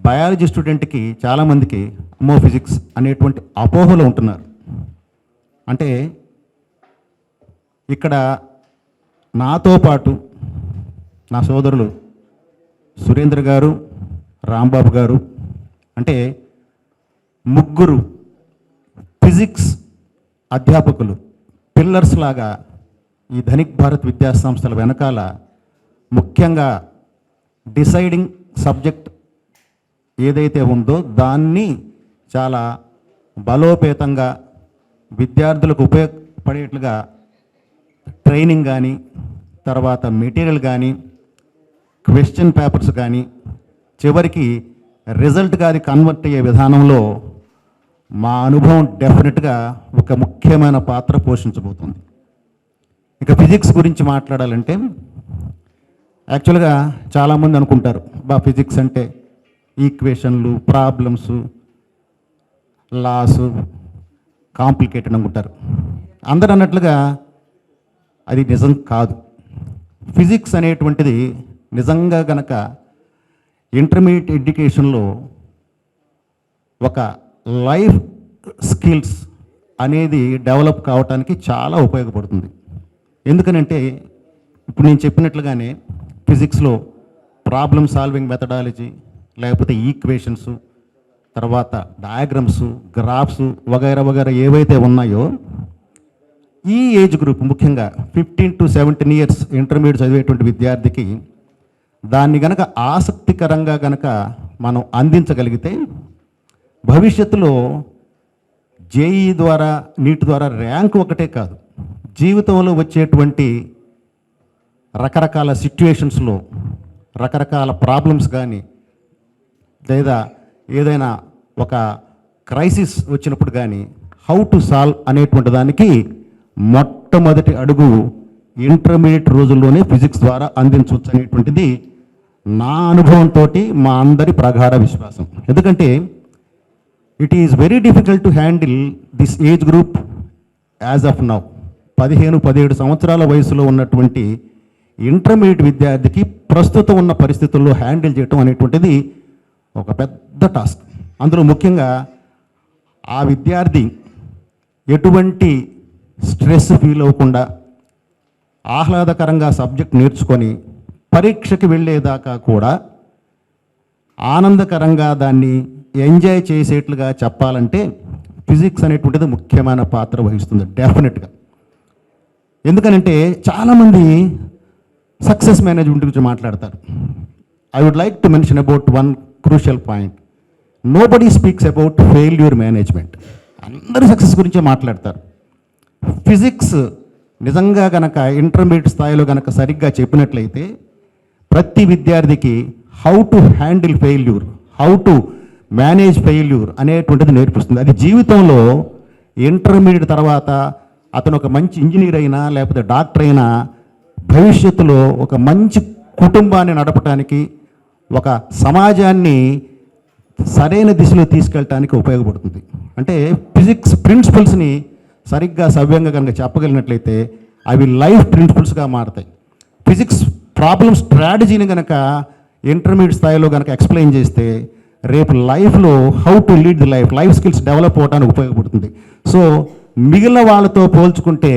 బయాలజీ స్టూడెంట్కి చాలామందికి అమ్మో ఫిజిక్స్ అనేటువంటి అపోహలు ఉంటున్నారు. అంటే ఇక్కడ నాతో పాటు నా సోదరులు సురేంద్ర గారు, రాంబాబు గారు, అంటే ముగ్గురు ఫిజిక్స్ అధ్యాపకులు పిల్లర్స్ లాగా ఈ ధనిక్ భారత్ విద్యా సంస్థల వెనకాల ముఖ్యంగా డిసైడింగ్ సబ్జెక్ట్ ఏదైతే ఉందో దాన్ని చాలా బలోపేతంగా విద్యార్థులకు ఉపయోగపడేట్లుగా ట్రైనింగ్ కానీ, తర్వాత మెటీరియల్ కానీ, క్వశ్చన్ పేపర్స్ కానీ, చివరికి రిజల్ట్గా అది కన్వర్ట్ అయ్యే విధానంలో మా అనుభవం డెఫినెట్గా ఒక ముఖ్యమైన పాత్ర పోషించబోతుంది. ఇక ఫిజిక్స్ గురించి మాట్లాడాలంటే, యాక్చువల్గా చాలామంది అనుకుంటారు ఫిజిక్స్ అంటే ఈక్వేషన్లు, ప్రాబ్లమ్స్, లాసు, కాంప్లికేటెడ్ అనుకుంటారు. అందరు అన్నట్లుగా అది నిజం కాదు. ఫిజిక్స్ అనేటువంటిది నిజంగా గనక ఇంటర్మీడియట్ ఎడ్యుకేషన్లో ఒక లైఫ్ స్కిల్స్ అనేది డెవలప్ కావడానికి చాలా ఉపయోగపడుతుంది. ఎందుకనంటే ఇప్పుడు నేను చెప్పినట్లుగానే ఫిజిక్స్లో ప్రాబ్లమ్ సాల్వింగ్ మెథడాలజీ, లేకపోతే ఈక్వేషన్స్, తర్వాత డయాగ్రమ్స్, గ్రాఫ్స్ వగైరా వగైరా ఏవైతే ఉన్నాయో ఈ ఏజ్ గ్రూప్ ముఖ్యంగా 15 to 17 years ఇంటర్మీడియట్ చదివేటువంటి విద్యార్థికి దాన్ని గనక ఆసక్తికరంగా గనక మనం అందించగలిగితే భవిష్యత్తులో జేఈ ద్వారా, నీట్ ద్వారా ర్యాంక్ ఒకటే కాదు, జీవితంలో వచ్చేటువంటి రకరకాల సిట్యుయేషన్స్లో రకరకాల ప్రాబ్లమ్స్ కానీ, లేదా ఏదైనా ఒక క్రైసిస్ వచ్చినప్పుడు కానీ హౌ టు సాల్వ్ అనేటువంటి దానికి మొట్టమొదటి అడుగు ఇంటర్మీడియట్ రోజుల్లోనే ఫిజిక్స్ ద్వారా అందించవచ్చు అనేటువంటిది నా అనుభవంతో మా అందరి ప్రగాఢ విశ్వాసం. ఎందుకంటే it is very difficult to handle this age group as of now. 15-17 సంవత్సరాల వయసులో ఉన్నటువంటి ఇంటర్మీడియట్ విద్యార్థికి ప్రస్తుతం ఉన్న పరిస్థితుల్లో హ్యాండిల్ చేయటం అనేటువంటిది ఒక పెద్ద టాస్క్. అందులో ముఖ్యంగా ఆ విద్యార్థి ఎటువంటి స్ట్రెస్ ఫీల్ అవ్వకుండా ఆహ్లాదకరంగా సబ్జెక్ట్ నేర్చుకొని పరీక్షకి వెళ్ళేదాకా కూడా ఆనందకరంగా దాన్ని ఎంజాయ్ చేసేట్లుగా చెప్పాలంటే ఫిజిక్స్ అనేటువంటిది ముఖ్యమైన పాత్ర వహిస్తుంది డెఫినెట్గా. ఎందుకనంటే చాలామంది సక్సెస్ మేనేజ్మెంట్ గురించి మాట్లాడతారు. I would like to mention about one crucial point. Nobody speaks about failure management. అందరూ సక్సెస్ గురించే మాట్లాడతారు. ఫిజిక్స్ నిజంగా గనక ఇంటర్మీడియట్ స్థాయిలో గనక సరిగ్గా చెప్పినట్లయితే ప్రతి విద్యార్థికి how to handle failure, how to manage failure అనేటువంటిది నేర్పిస్తుంది. అది జీవితంలో ఇంటర్మీడియట్ తర్వాత అతను ఒక మంచి ఇంజనీర్ అయినా లేకపోతే డాక్టర్ అయినా భవిష్యత్తులో ఒక మంచి కుటుంబాన్ని నడపడానికి, ఒక సమాజాన్ని సరైన దిశలో తీసుకెళ్ళటానికి ఉపయోగపడుతుంది. అంటే ఫిజిక్స్ ప్రిన్సిపల్స్ని సరిగ్గా సవ్యంగా కనుక చెప్పగలిగినట్లయితే అవి లైఫ్ ప్రిన్సిపల్స్గా మారుతాయి. ఫిజిక్స్ ప్రాబ్లమ్ స్ట్రాటజీని కనుక ఇంటర్మీడియట్ స్థాయిలో కనుక ఎక్స్ప్లెయిన్ చేస్తే రేపు లైఫ్లో how to lead the life skills develop అవడానికి ఉపయోగపడుతుంది. సో మిగిలిన వాళ్ళతో పోల్చుకుంటే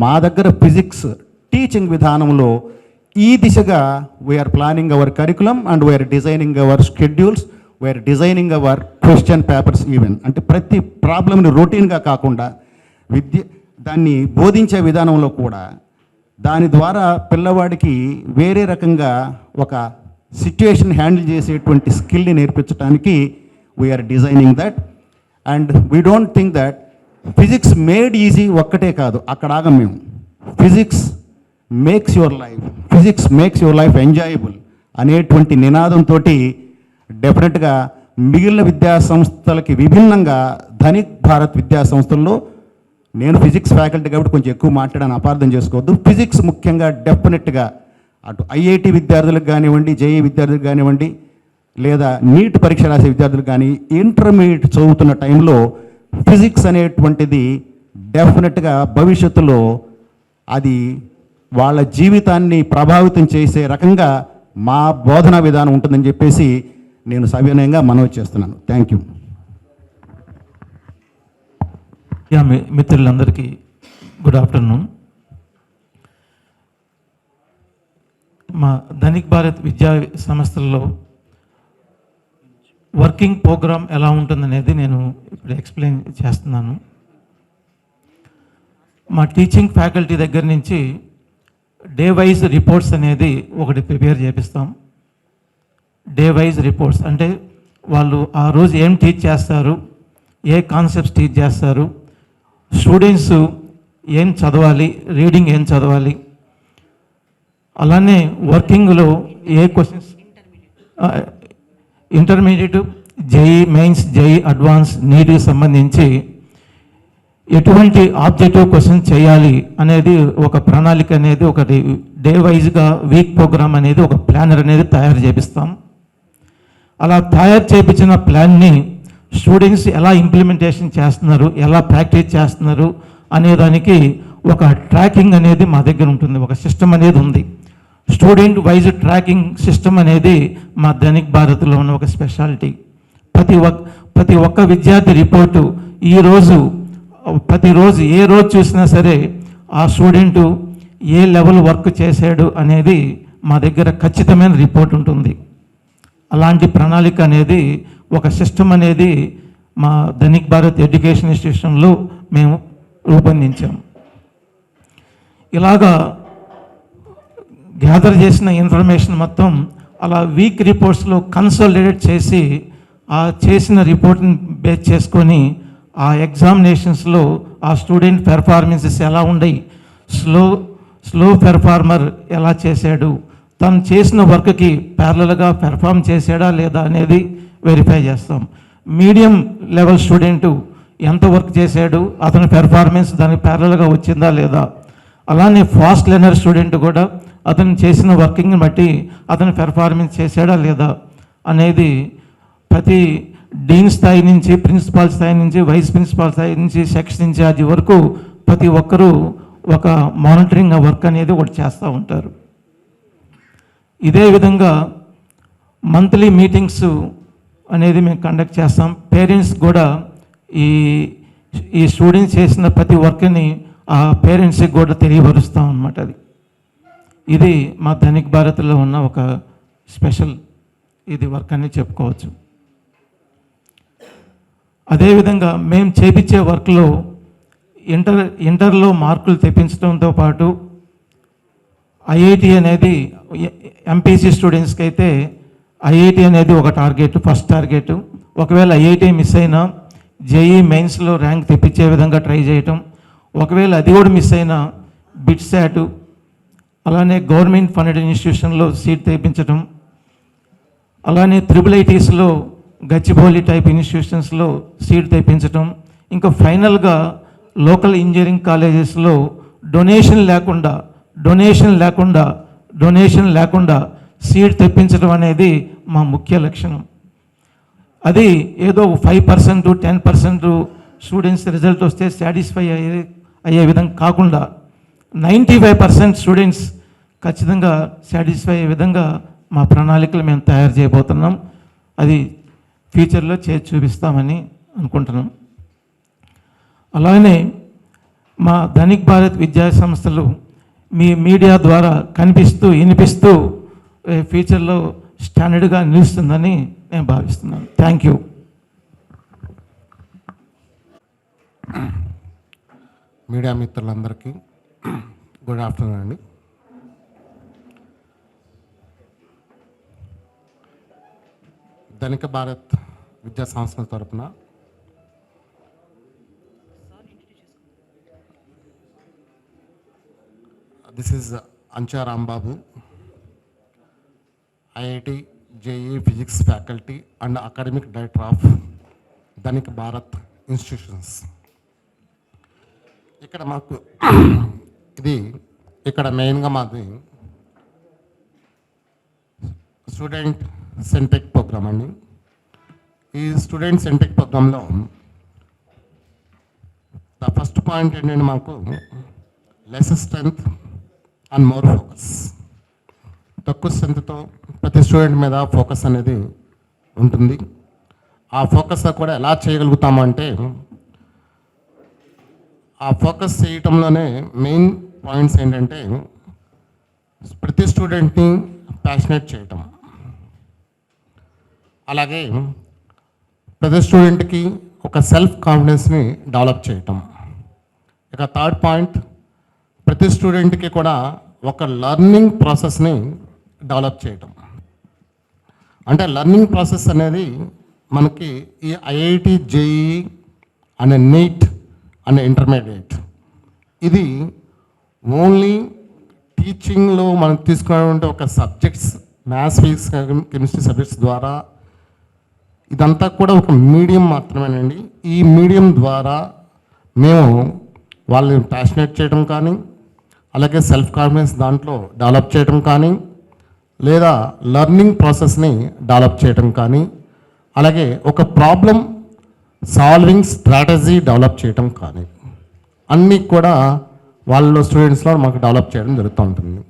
మా దగ్గర ఫిజిక్స్ టీచింగ్ విధానంలో ఈ దిశగా we are planning our curriculum and we are designing our schedules, we are designing our question papers even. అంటే ప్రతి ప్రాబ్లమ్ని రొటీన్గా కాకుండా దాన్ని బోధించే విధానంలో కూడా దాని ద్వారా పిల్లవాడికి వేరే రకంగా ఒక సిచ్యుయేషన్ హ్యాండిల్ చేసేటువంటి స్కిల్ని నేర్పించడానికి we are designing that. And we don't think that physics made easy ఒక్కటే కాదు, అక్కడ ఆగం మేము. Physics makes your life enjoyable అనేటువంటి నినాదంతో డెఫినెట్గా మిగిలిన విద్యా సంస్థలకి విభిన్నంగా ధనిక్ భారత్ విద్యా సంస్థల్లో నేను ఫిజిక్స్ ఫ్యాకల్టీ కాబట్టి కొంచెం ఎక్కువ మాట్లాడాను, అపార్థం చేసుకోవద్దు. ఫిజిక్స్ ముఖ్యంగా డెఫినెట్గా అటు ఐఐటి విద్యార్థులకు కానివ్వండి, జేఈ విద్యార్థులకు కానివ్వండి, లేదా నీట్ పరీక్ష రాసే విద్యార్థులకు కానీ ఇంటర్మీడియట్ చదువుతున్న టైంలో ఫిజిక్స్ అనేటువంటిది డెఫినెట్గా భవిష్యత్తులో అది వాళ్ళ జీవితాన్ని ప్రభావితం చేసే రకంగా మా బోధనా విధానం ఉంటుందని చెప్పేసి నేను సవినయంగా మనవి చేస్తున్నాను. Thank you. మిత్రులందరికీ గుడ్ ఆఫ్టర్నూన్. మా ధనిక్ భారత్ విద్యా సంస్థల్లో వర్కింగ్ ప్రోగ్రామ్ ఎలా ఉంటుందనేది నేను ఇప్పుడు ఎక్స్ప్లెయిన్ చేస్తున్నాను. మా టీచింగ్ ఫ్యాకల్టీ దగ్గర నుంచి డే వైజ్ రిపోర్ట్స్ అనేది ఒకటి ప్రిపేర్ చేపిస్తాం. డే వైజ్ రిపోర్ట్స్ అంటే వాళ్ళు ఆ రోజు ఏం టీచ్ చేస్తారు, ఏ కాన్సెప్ట్స్ టీచ్ చేస్తారు, స్టూడెంట్స్ ఏం చదవాలి, రీడింగ్ ఏం చదవాలి, అలానే వర్కింగ్లో ఏ questions, intermediate, JEE Mains, JEE Advance, నీట్కి సంబంధించి ఎటువంటి ఆబ్జెక్టివ్ క్వశ్చన్ చేయాలి అనేది ఒక ప్రణాళిక అనేది ఒకటి డే వైజ్గా వీక్ ప్రోగ్రామ్ అనేది ఒక ప్లానర్ అనేది తయారు చేపిస్తాం. అలా తయారు చేయించిన ప్లాన్ని స్టూడెంట్స్ ఎలా ఇంప్లిమెంటేషన్ చేస్తున్నారు, ఎలా ప్రాక్టీస్ చేస్తున్నారు అనేదానికి ఒక ట్రాకింగ్ అనేది మా దగ్గర ఉంటుంది, ఒక సిస్టమ్ అనేది ఉంది. స్టూడెంట్ వైజ్ ట్రాకింగ్ సిస్టమ్ అనేది మా ధనిక్ భారత్లో ఉన్న ఒక స్పెషాలిటీ. ప్రతి ఒక్క విద్యార్థి రిపోర్టు ప్రతిరోజు ఏ రోజు చూసినా సరే ఆ స్టూడెంటు ఏ లెవెల్ వర్క్ చేశాడు అనేది మా దగ్గర ఖచ్చితమైన రిపోర్ట్ ఉంటుంది. అలాంటి ప్రణాళిక అనేది ఒక సిస్టమ్ అనేది మా ధనిక్ భారత్ ఎడ్యుకేషన్ ఇన్స్టిట్యూషన్లో మేము రూపొందించాం. ఇలాగా గ్యాదర్ చేసిన ఇన్ఫర్మేషన్ మొత్తం అలా వీక్ రిపోర్ట్స్లో కన్సాలిడేట్ చేసి ఆ చేసిన రిపోర్ట్ని బేస్ చేసుకొని ఆ ఎగ్జామినేషన్స్లో ఆ స్టూడెంట్ పెర్ఫార్మెన్సెస్ ఎలా ఉన్నాయి, స్లో పెర్ఫార్మర్ ఎలా చేశాడు, తను చేసిన వర్క్కి ప్యారలల్గా పెర్ఫామ్ చేశాడా లేదా అనేది వెరిఫై చేస్తాం. మీడియం లెవెల్ స్టూడెంటు ఎంత వర్క్ చేశాడు, అతని పెర్ఫార్మెన్స్ దానికి ప్యారలల్గా వచ్చిందా లేదా, అలానే ఫాస్ట్ లెర్నర్ స్టూడెంట్ కూడా అతను చేసిన వర్కింగ్ని బట్టి అతను పెర్ఫార్మెన్స్ చేశాడా లేదా అనేది ప్రతి డీన్ స్థాయి నుంచి, ప్రిన్సిపాల్ స్థాయి నుంచి, వైస్ ప్రిన్సిపాల్ స్థాయి నుంచి, సెక్షన్ ఇన్ఛార్జ్ వరకు ప్రతి ఒక్కరూ ఒక మానిటరింగ్ వర్క్ అనేది ఒకటి చేస్తూ ఉంటారు. ఇదే విధంగా మంత్లీ మీటింగ్స్ అనేది మేము కండక్ట్ చేస్తాం. పేరెంట్స్ కూడా ఈ స్టూడెంట్స్ చేసిన ప్రతి వర్క్ని ఆ పేరెంట్స్కి కూడా తెలియపరుస్తాం అన్నమాట. అది ఇది మా ధనిక్ భారత్లో ఉన్న ఒక స్పెషల్ ఇది వర్క్ అని చెప్పుకోవచ్చు. అదేవిధంగా మేము చేపించే వర్క్లో ఇంటర్లో మార్కులు తెప్పించడంతో పాటు ఐఐటి అనేది ఎంపీసీ స్టూడెంట్స్కి అయితే ఐఐటి అనేది ఒక టార్గెట్, ఫస్ట్ టార్గెట్. ఒకవేళ ఐఐటి మిస్ అయినా జేఈ మెయిన్స్లో ర్యాంక్ తెప్పించే విధంగా ట్రై చేయటం, ఒకవేళ అది కూడా మిస్ అయినా బిట్ శాట్, అలానే గవర్నమెంట్ ఫండెడ్ ఇన్స్టిట్యూషన్లో సీట్ తెప్పించడం, అలానే త్రిబుల్ ఐటీస్లో గచ్చిబౌలి టైప్ ఇన్స్టిట్యూషన్స్లో సీట్ తెప్పించడం, ఇంకా ఫైనల్గా లోకల్ ఇంజనీరింగ్ కాలేజెస్లో డొనేషన్ లేకుండా సీట్ తెప్పించడం అనేది మా ముఖ్య లక్షణం. అది ఏదో 5% 10% స్టూడెంట్స్ రిజల్ట్ వస్తే సాటిస్ఫై అయ్యే విధంగా కాకుండా 95% స్టూడెంట్స్ ఖచ్చితంగా సాటిస్ఫై అయ్యే విధంగా మా ప్రణాళికలు మేము తయారు చేయబోతున్నాం. అది ఫ్యూచర్లో చేసి చూపిస్తామని అనుకుంటున్నాం. అలానే మా ధనిక్ భారత్ విద్యా సంస్థలు మీ మీడియా ద్వారా కనిపిస్తూ వినిపిస్తూ ఫ్యూచర్లో స్టాండర్డ్గా నిలుస్తుందని నేను భావిస్తున్నాను. Thank you. మీడియా మిత్రులందరికీ గుడ్ ఆఫ్టర్నూన్ అండి. ధనిక భారత్ విద్యా సంస్థల తరపున this is Ancha Rambabu, IIT JEE physics faculty and academic director of Dhanika Bharat institutions. ఇక్కడ మాకు ఇక్కడ మెయిన్గా మాది స్టూడెంట్ సెంట్రిక్ ప్రోగ్రామ్ అండి. ఈ స్టూడెంట్ సెంట్రిక్ ప్రోగ్రాంలో ద ఫస్ట్ పాయింట్ ఏంటంటే మాకు less strength and more focus. తక్కువ స్ట్రెంగ్త్తో ప్రతి స్టూడెంట్ మీద ఫోకస్ అనేది ఉంటుంది. ఆ ఫోకస్ కూడా ఎలా చేయగలుగుతామంటే ఆ ఫోకస్ చేయటంలోనే మెయిన్ పాయింట్స్ ఏంటంటే ప్రతి స్టూడెంట్ని ప్యాషనేట్ చేయటం, అలాగే ప్రతి స్టూడెంట్కి ఒక సెల్ఫ్ కాన్ఫిడెన్స్ని డెవలప్ చేయటం. ఇక థర్డ్ పాయింట్, ప్రతి స్టూడెంట్కి కూడా ఒక లర్నింగ్ ప్రాసెస్ని డెవలప్ చేయటం. అంటే లర్నింగ్ ప్రాసెస్ అనేది మనకి ఈ IIT JEE and NEET and intermediate ఇది ఓన్లీ టీచింగ్లో మనం తీసుకున్నటువంటి ఒక subjects maths, physics, chemistry subjects ద్వారా ఇదంతా కూడా ఒక మీడియం మాత్రమేనండి. ఈ మీడియం ద్వారా మేము వాళ్ళని ప్యాషనేట్ చేయడం కానీ, అలాగే సెల్ఫ్ కాన్ఫిడెన్స్ దాంట్లో డెవలప్ చేయడం కానీ, లేదా లర్నింగ్ ప్రాసెస్ని డెవలప్ చేయడం కానీ, అలాగే ఒక ప్రాబ్లం సాల్వింగ్ స్ట్రాటజీ డెవలప్ చేయడం కానీ అన్నీ కూడా వాళ్ళ స్టూడెంట్స్లో మాకు డెవలప్ చేయడం జరుగుతూ ఉంటుంది.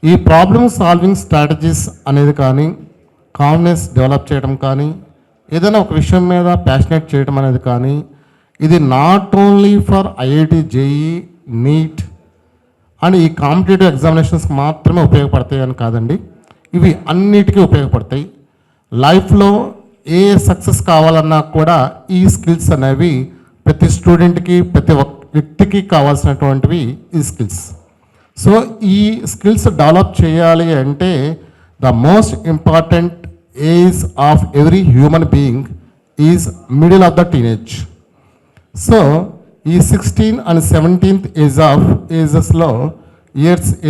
ఈ ప్రాబ్లమ్ సాల్వింగ్ స్ట్రాటజీస్ అనేది కానీ, కాన్ఫిడెన్స్ డెవలప్ చేయడం కానీ, ఏదైనా ఒక విషయం మీద ప్యాషనేట్ చేయడం అనేది కానీ, ఇది not only for IIT JEE NEET and ఈ కాంపిటేటివ్ ఎగ్జామినేషన్స్కి మాత్రమే ఉపయోగపడతాయి అని కాదండి, ఇవి అన్నిటికీ ఉపయోగపడతాయి. లైఫ్లో ఏ సక్సెస్ కావాలన్నా కూడా ఈ స్కిల్స్ అనేవి ప్రతి స్టూడెంట్కి, ప్రతి వ్యక్తికి కావాల్సినటువంటివి ఈ స్కిల్స్. సో ఈ స్కిల్స్ డెవలప్ చేయాలి అంటే the most important age of every human being is middle of the teenage. So ఈ 16 and 17th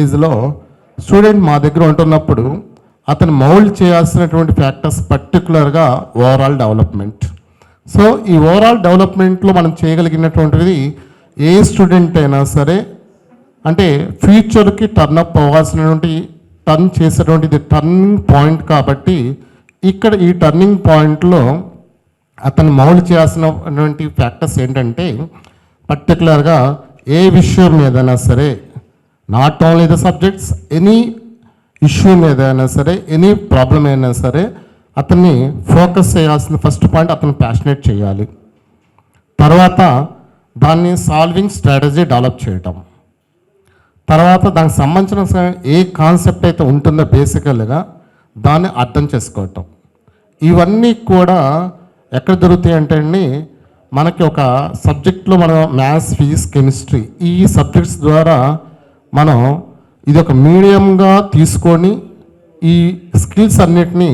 ఏజ్లో స్టూడెంట్ మా దగ్గర ఉంటున్నప్పుడు అతను మౌల్డ్ చేయాల్సినటువంటి ఫ్యాక్టర్స్ పర్టికులర్గా ఓవరాల్ డెవలప్మెంట్. సో ఈ ఓవరాల్ డెవలప్మెంట్లో మనం చేయగలిగినటువంటిది ఏ స్టూడెంట్ అయినా సరే, అంటే ఫ్యూచర్కి టర్న్అప్ అవ్వాల్సినటువంటి టర్న్ చేసేటువంటిది టర్నింగ్ పాయింట్ కాబట్టి ఇక్కడ ఈ టర్నింగ్ పాయింట్లో అతను మౌల్డ్ చేయాల్సినటువంటి ఫ్యాక్టర్స్ ఏంటంటే పర్టికులర్గా ఏ విషయం మీదైనా సరే, not only the subjects, any issue మీద అయినా సరే, ఎనీ ప్రాబ్లం అయినా సరే అతన్ని ఫోకస్ చేయాల్సిన ఫస్ట్ పాయింట్ అతను ప్యాషనేట్ చేయాలి. తర్వాత దాన్ని సాల్వింగ్ స్ట్రాటజీ డెవలప్ చేయటం, తర్వాత దానికి సంబంధించిన ఏ కాన్సెప్ట్ అయితే ఉంటుందో బేసికల్గా దాన్ని అర్థం చేసుకోవటం. ఇవన్నీ కూడా ఎక్కడ దొరుకుతాయి అంటే అండి, మనకి ఒక సబ్జెక్ట్లో మనం మ్యాథ్స్, ఫిజిక్స్, కెమిస్ట్రీ ఈ సబ్జెక్ట్స్ ద్వారా మనం ఇది ఒక మీడియంగా తీసుకొని ఈ స్కిల్స్ అన్నిటినీ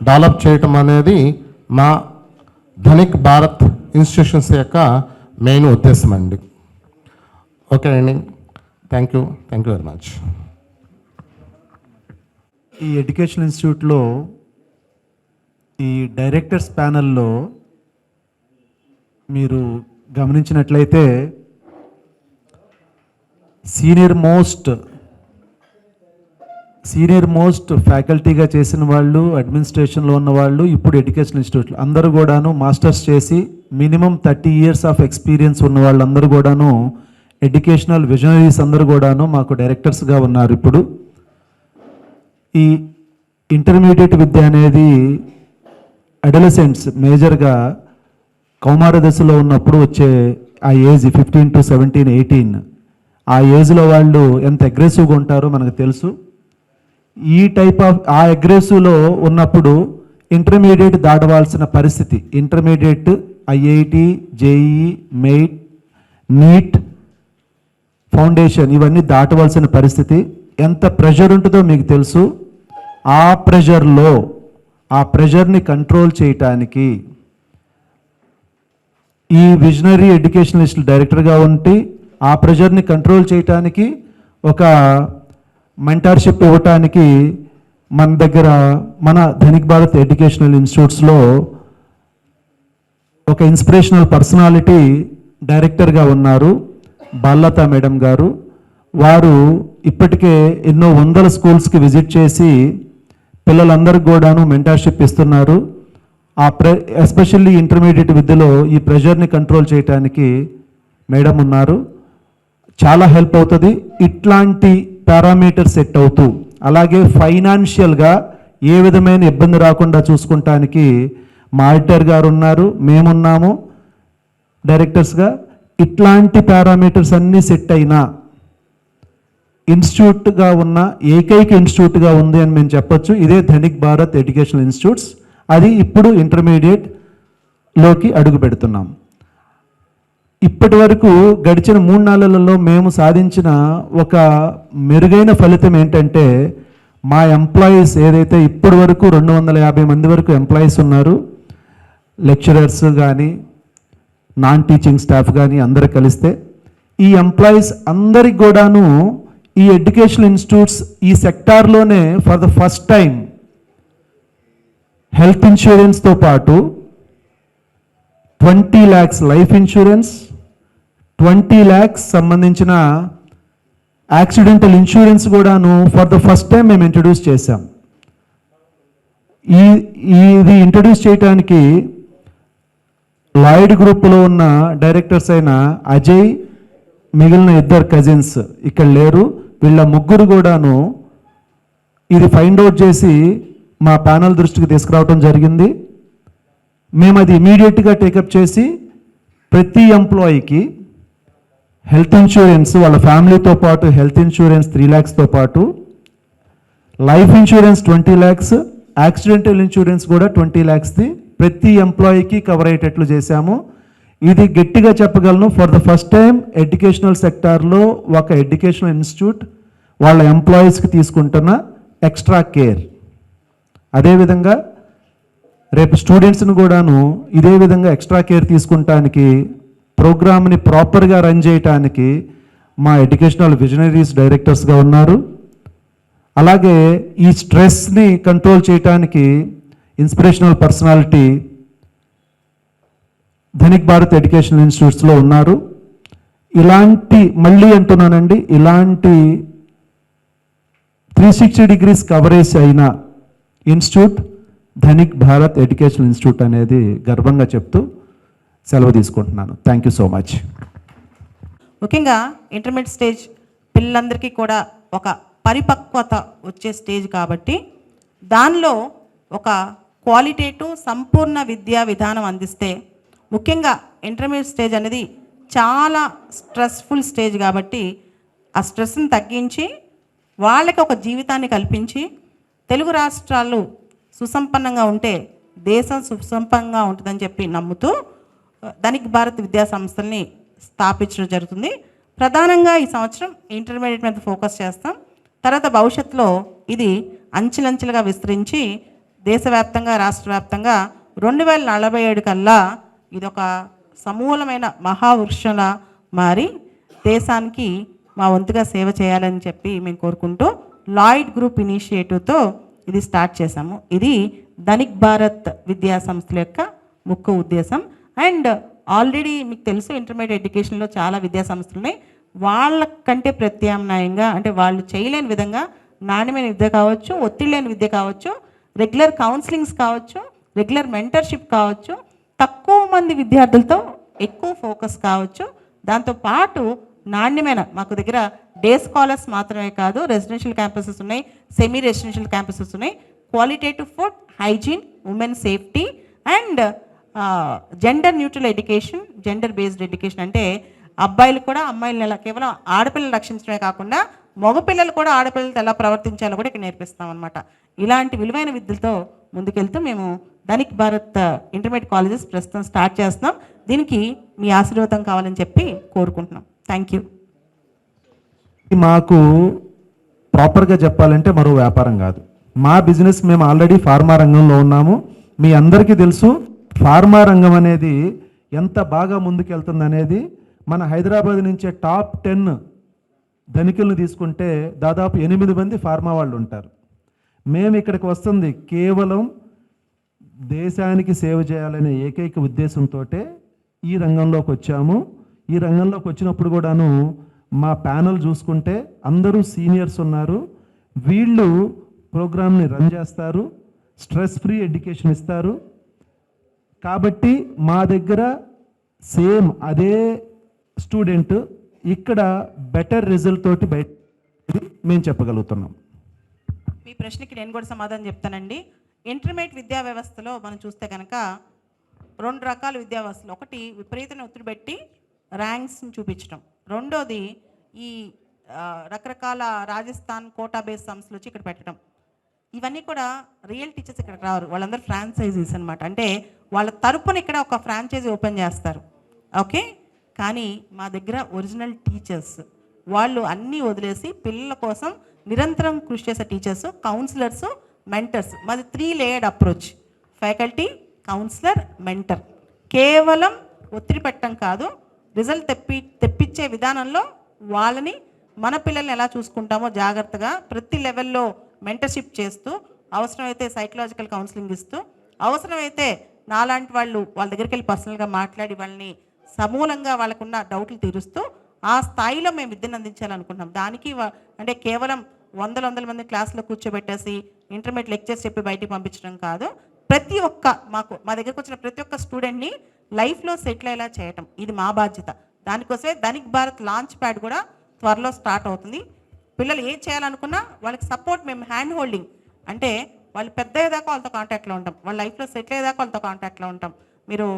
డెవలప్ చేయటం అనేది మా ధనిక్ భారత్ ఇన్స్టిట్యూషన్స్ యొక్క మెయిన్ ఉద్దేశం అండి. ఓకే అండి, థ్యాంక్ యూ వెరీ మచ్. ఈ ఎడ్యుకేషన్ ఇన్స్టిట్యూట్లో ఈ డైరెక్టర్స్ ప్యానెల్లో మీరు గమనించినట్లయితే సీనియర్ మోస్ట్ ఫ్యాకల్టీగా చేసిన వాళ్ళు, అడ్మినిస్ట్రేషన్లో ఉన్న వాళ్ళు, ఇప్పుడు ఎడ్యుకేషన్ ఇన్స్టిట్యూట్లో అందరూ కూడాను మాస్టర్స్ చేసి మినిమం 30 years ఆఫ్ ఎక్స్పీరియన్స్ ఉన్న వాళ్ళందరూ కూడాను ఎడ్యుకేషనల్ విజనరీస్ అందరూ కూడాను మాకు డైరెక్టర్స్గా ఉన్నారు. ఇప్పుడు ఈ ఇంటర్మీడియట్ విద్య అనేది అడలసెంట్స్ మేజర్గా కౌమార దశలో ఉన్నప్పుడు వచ్చే ఆ ఏజ్ 15 to 17, 18 ఆ ఏజ్లో వాళ్ళు ఎంత అగ్రెసివ్గా ఉంటారో మనకు తెలుసు. ఈ టైప్ ఆఫ్ ఆ అగ్రెసివ్లో ఉన్నప్పుడు ఇంటర్మీడియట్ దాటవలసిన పరిస్థితి, ఇంటర్మీడియట్, ఐఐటి, జేఈఈ, మెయిట్, నీట్, ఫౌండేషన్ ఇవన్నీ దాటవలసిన పరిస్థితి. ఎంత ప్రెషర్ ఉంటుందో మీకు తెలుసు. ఆ ప్రెషర్ని కంట్రోల్ చేయటానికి ఈ విజనరీ ఎడ్యుకేషనలిస్ట్ డైరెక్టర్గా ఉండి ఆ ప్రెషర్ని కంట్రోల్ చేయటానికి ఒక మెంటార్షిప్ ఇవ్వటానికి మన దగ్గర మన ధనిక్ భారత్ ఎడ్యుకేషనల్ ఇన్స్టిట్యూట్స్లో ఒక ఇన్స్పిరేషనల్ పర్సనాలిటీ డైరెక్టర్గా ఉన్నారు బాలలత మేడం గారు. వారు ఇప్పటికే ఎన్నో వందల స్కూల్స్కి విజిట్ చేసి పిల్లలందరికీ కూడాను మెంటార్షిప్ ఇస్తున్నారు. ఎస్పెషల్లీ ఇంటర్మీడియట్ విద్యలో ఈ ప్రెషర్ని కంట్రోల్ చేయడానికి మేడం ఉన్నారు. చాలా హెల్ప్ అవుతుంది ఇట్లాంటి పారామీటర్ సెట్ అవుతూ. అలాగే ఫైనాన్షియల్గా ఏ విధమైన ఇబ్బంది రాకుండా చూసుకుంటానికి మా ఆడిటర్ గారు ఉన్నారు, మేమున్నాము డైరెక్టర్స్గా. ఇట్లాంటి పారామీటర్స్ అన్నీ సెట్ అయినా ఇన్స్టిట్యూట్గా ఉన్న ఏకైక ఇన్స్టిట్యూట్గా ఉంది అని మేము చెప్పొచ్చు. ఇదే ధనిక్ భారత్ ఎడ్యుకేషనల్ ఇన్స్టిట్యూట్స్. అది ఇప్పుడు ఇంటర్మీడియట్లోకి అడుగు పెడుతున్నాం. ఇప్పటి వరకు గడిచిన 3 నెలలలో మేము సాధించిన ఒక మెరుగైన ఫలితం ఏంటంటే, మా ఎంప్లాయీస్ ఏదైతే ఇప్పటి వరకు 250 మంది వరకు ఎంప్లాయీస్ ఉన్నారు, లెక్చరర్స్ కానీ నాన్ టీచింగ్ స్టాఫ్ కానీ అందరూ కలిస్తే, ఈ ఎంప్లాయీస్ అందరికి కూడాను ఈ ఎడ్యుకేషనల్ ఇన్స్టిట్యూట్స్ ఈ సెక్టార్లోనే for the first time health ఇన్సూరెన్స్తో పాటు 20 lakhs లైఫ్ ఇన్సూరెన్స్, 20 lakhs సంబంధించిన యాక్సిడెంటల్ ఇన్సూరెన్స్ కూడాను ఫర్ ద ఫస్ట్ టైం మేము ఇంట్రడ్యూస్ చేశాం. ఇది ఇంట్రడ్యూస్ చేయడానికి లాయిడ్ గ్రూప్లో ఉన్న డైరెక్టర్స్ అయిన అజయ్, మిగిలిన 2 కజిన్స్ ఇక్కడ లేరు, వీళ్ళ ముగ్గురు కూడాను ఇది ఫైండ్ అవుట్ చేసి మా ప్యానల్ దృష్టికి తీసుకురావడం జరిగింది. మేము అది ఇమీడియట్గా టేకప్ చేసి ప్రతి ఎంప్లాయీకి హెల్త్ ఇన్సూరెన్స్, వాళ్ళ ఫ్యామిలీతో పాటు హెల్త్ ఇన్సూరెన్స్ 3 lakhsతో పాటు life insurance 20 lakhs, accidental insurance కూడా 20 lakhsది ప్రతి ఎంప్లాయీకి కవర్ అయ్యేటట్లు చేశాము. ఇది గట్టిగా చెప్పగలను, for the first time educational సెక్టార్లో ఒక ఎడ్యుకేషనల్ ఇన్స్టిట్యూట్ వాళ్ళ ఎంప్లాయీస్కి తీసుకుంటున్న ఎక్స్ట్రా కేర్. అదేవిధంగా రేపు స్టూడెంట్స్ని కూడాను ఇదే విధంగా ఎక్స్ట్రా కేర్ తీసుకుంటానికి, ప్రోగ్రామ్ని ప్రాపర్గా రన్ చేయటానికి మా ఎడ్యుకేషనల్ విజనరీస్ డైరెక్టర్స్గా ఉన్నారు. అలాగే ఈ స్ట్రెస్ని కంట్రోల్ చేయటానికి inspirational personality Dhanik Bharat educational ఇన్స్టిట్యూట్స్లో ఉన్నారు. ఇలాంటి మళ్ళీ అంటున్నానండి, ఇలాంటి 360 degrees కవరేజ్ అయిన institute Dhanik Bharat educational institute అనేది గర్వంగా చెప్తూ సెలవు తీసుకుంటున్నాను. Thank you so much. ముఖ్యంగా ఇంటర్మీడియట్ స్టేజ్ పిల్లలందరికీ కూడా ఒక పరిపక్వత వచ్చే స్టేజ్ కాబట్టి దానిలో ఒక క్వాలిటేటివ్ సంపూర్ణ విద్యా విధానం అందిస్తే, ముఖ్యంగా ఇంటర్మీడియట్ స్టేజ్ అనేది చాలా స్ట్రెస్ఫుల్ స్టేజ్ కాబట్టి ఆ స్ట్రెస్ని తగ్గించి వాళ్ళకి ఒక జీవితాన్ని కల్పించి తెలుగు రాష్ట్రాలు సుసంపన్నంగా ఉంటే దేశం సుసంపన్నంగా ఉంటుందని చెప్పి నమ్ముతూ ధనిక్ భారత్ విద్యా సంస్థల్ని స్థాపించడం జరుగుతుంది. ప్రధానంగా ఈ సంవత్సరం ఇంటర్మీడియట్ మీద ఫోకస్ చేస్తాం. తర్వాత భవిష్యత్తులో ఇది అంచెలంచెలుగా విస్తరించి దేశవ్యాప్తంగా రాష్ట్ర వ్యాప్తంగా 2047 కల్లా ఇది ఒక సమూలమైన మహావృక్షంలా మారి దేశానికి మా వంతుగా సేవ చేయాలని చెప్పి మేము కోరుకుంటూ లాయిడ్ గ్రూప్ ఇనిషియేటివ్తో ఇది స్టార్ట్ చేశాము. ఇది ధనిక్ భారత్ విద్యా సంస్థల యొక్క ముఖ్య ఉద్దేశం. అండ్ ఆల్రెడీ మీకు తెలుసు ఇంటర్మీడియట్ ఎడ్యుకేషన్లో చాలా విద్యా సంస్థలు ఉన్నాయి. వాళ్ళకంటే ప్రత్యామ్నాయంగా అంటే వాళ్ళు చేయలేని విధంగా నాణ్యమైన విద్య కావచ్చు, ఒత్తిడి లేని విద్య కావచ్చు, రెగ్యులర్ కౌన్సిలింగ్స్ కావచ్చు, రెగ్యులర్ మెంటర్షిప్ కావచ్చు, తక్కువ మంది విద్యార్థులతో ఎక్కువ ఫోకస్ కావచ్చు. దాంతోపాటు నాణ్యమైన మాకు దగ్గర డే స్కాలర్స్ మాత్రమే కాదు, రెసిడెన్షియల్ క్యాంపసెస్ ఉన్నాయి, సెమీ రెసిడెన్షియల్ క్యాంపసెస్ ఉన్నాయి. Qualitative food, hygiene, women safety and gender neutral education, gender based education. అంటే అబ్బాయిలు కూడా అమ్మాయిలను ఎలా కేవలం ఆడపిల్లలు రక్షించడమే కాకుండా మగపిల్లలు కూడా ఆడపిల్లలతో ఎలా ప్రవర్తించాలో కూడా ఇక్కడ నేర్పిస్తాం అనమాట. ఇలాంటి విలువైన విద్యలతో ముందుకెళ్తూ మేము ధనిక్ భారత్ ఇంటర్మీడియట్ కాలేజెస్ ప్రస్తుతం స్టార్ట్ చేస్తున్నాం. దీనికి మీ ఆశీర్వాదం కావాలని చెప్పి కోరుకుంటున్నాం. Thank you. మాకు ప్రాపర్గా చెప్పాలంటే మరో వ్యాపారం కాదు. మా బిజినెస్ మేము ఆల్రెడీ ఫార్మా రంగంలో ఉన్నాము. మీ అందరికీ తెలుసు ఫార్మా రంగం అనేది ఎంత బాగా ముందుకెళ్తుంది అనేది. మన హైదరాబాద్ నుంచే టాప్ 10 ధనికులను తీసుకుంటే దాదాపు 8 మంది ఫార్మా వాళ్ళు ఉంటారు. మేము ఇక్కడికి వస్తుంది కేవలం దేశానికి సేవ చేయాలనే ఏకైక ఉద్దేశంతో ఈ రంగంలోకి వచ్చాము. ఈ రంగంలోకి వచ్చినప్పుడు కూడాను మా ప్యానల్ చూసుకుంటే అందరూ సీనియర్స్ ఉన్నారు. వీళ్ళు ప్రోగ్రామ్ని రన్ చేస్తారు, స్ట్రెస్ ఫ్రీ ఎడ్యుకేషన్ ఇస్తారు. కాబట్టి మా దగ్గర సేమ్ అదే స్టూడెంట్ ఇక్కడ బెటర్ రిజల్ట్ తోటి బయట మేము చెప్పగలుగుతున్నాం. మీ ప్రశ్నకి నేను కూడా సమాధానం చెప్తానండి. ఇంటర్మీడియట్ విద్యా వ్యవస్థలో మనం చూస్తే కనుక 2 రకాల విద్యా వ్యవస్థలు. ఒకటి విపరీతమైన ఒత్తిడి పెట్టి ర్యాంక్స్ని చూపించడం, రెండోది ఈ రకరకాల రాజస్థాన్ కోటా బేస్ సంస్థలు వచ్చి ఇక్కడ పెట్టడం. ఇవన్నీ కూడా రియల్ టీచర్స్ ఇక్కడికి రారు, వాళ్ళందరూ ఫ్రాంచైజీస్ అనమాట. అంటే వాళ్ళ తరపున ఇక్కడ ఒక ఫ్రాంచైజీ ఓపెన్ చేస్తారు. ఓకే, కానీ మా దగ్గర ఒరిజినల్ టీచర్స్, వాళ్ళు అన్నీ వదిలేసి పిల్లల కోసం నిరంతరం కృషి చేసే టీచర్స్, కౌన్సిలర్స్, మెంటర్స్. మాది 3 layered approach: faculty, counsellor, mentor. కేవలం ఒత్తిడి పెట్టడం కాదు, రిజల్ట్ తెప్పించే విధానంలో వాళ్ళని మన పిల్లల్ని ఎలా చూసుకుంటామో జాగ్రత్తగా ప్రతి లెవెల్లో మెంటర్షిప్ చేస్తూ, అవసరమైతే సైకలాజికల్ కౌన్సిలింగ్ ఇస్తూ, అవసరమైతే నాలాంటి వాళ్ళు వాళ్ళ దగ్గరికి వెళ్ళి పర్సనల్గా మాట్లాడి వాళ్ళని సమూలంగా వాళ్ళకున్న డౌట్లు తీరుస్తూ ఆ స్థాయిలో మేము విద్యను అందించాలనుకుంటున్నాం. దానికి అంటే కేవలం వందల మంది క్లాసులో కూర్చోబెట్టేసి ఇంటర్మీడియట్ లెక్చర్స్ చెప్పి బయటికి పంపించడం కాదు. ప్రతి ఒక్క మా దగ్గరకు వచ్చిన ప్రతి ఒక్క స్టూడెంట్ని లైఫ్లో సెటిల్ అయ్యేలా చేయటం ఇది మా బాధ్యత. దానికోసమే ధనిక్ భారత్ లాంచ్ ప్యాడ్ కూడా త్వరలో స్టార్ట్ అవుతుంది. పిల్లలు ఏం చేయాలనుకున్నా వాళ్ళకి సపోర్ట్, మేము హ్యాండ్ హోల్డింగ్. అంటే వాళ్ళు పెద్ద అయ్యేదాకా వాళ్ళతో కాంటాక్ట్లో ఉంటాం, వాళ్ళ లైఫ్లో సెటిల్ అయ్యేదాకా వాళ్ళతో కాంటాక్ట్లో ఉంటాం. మీరు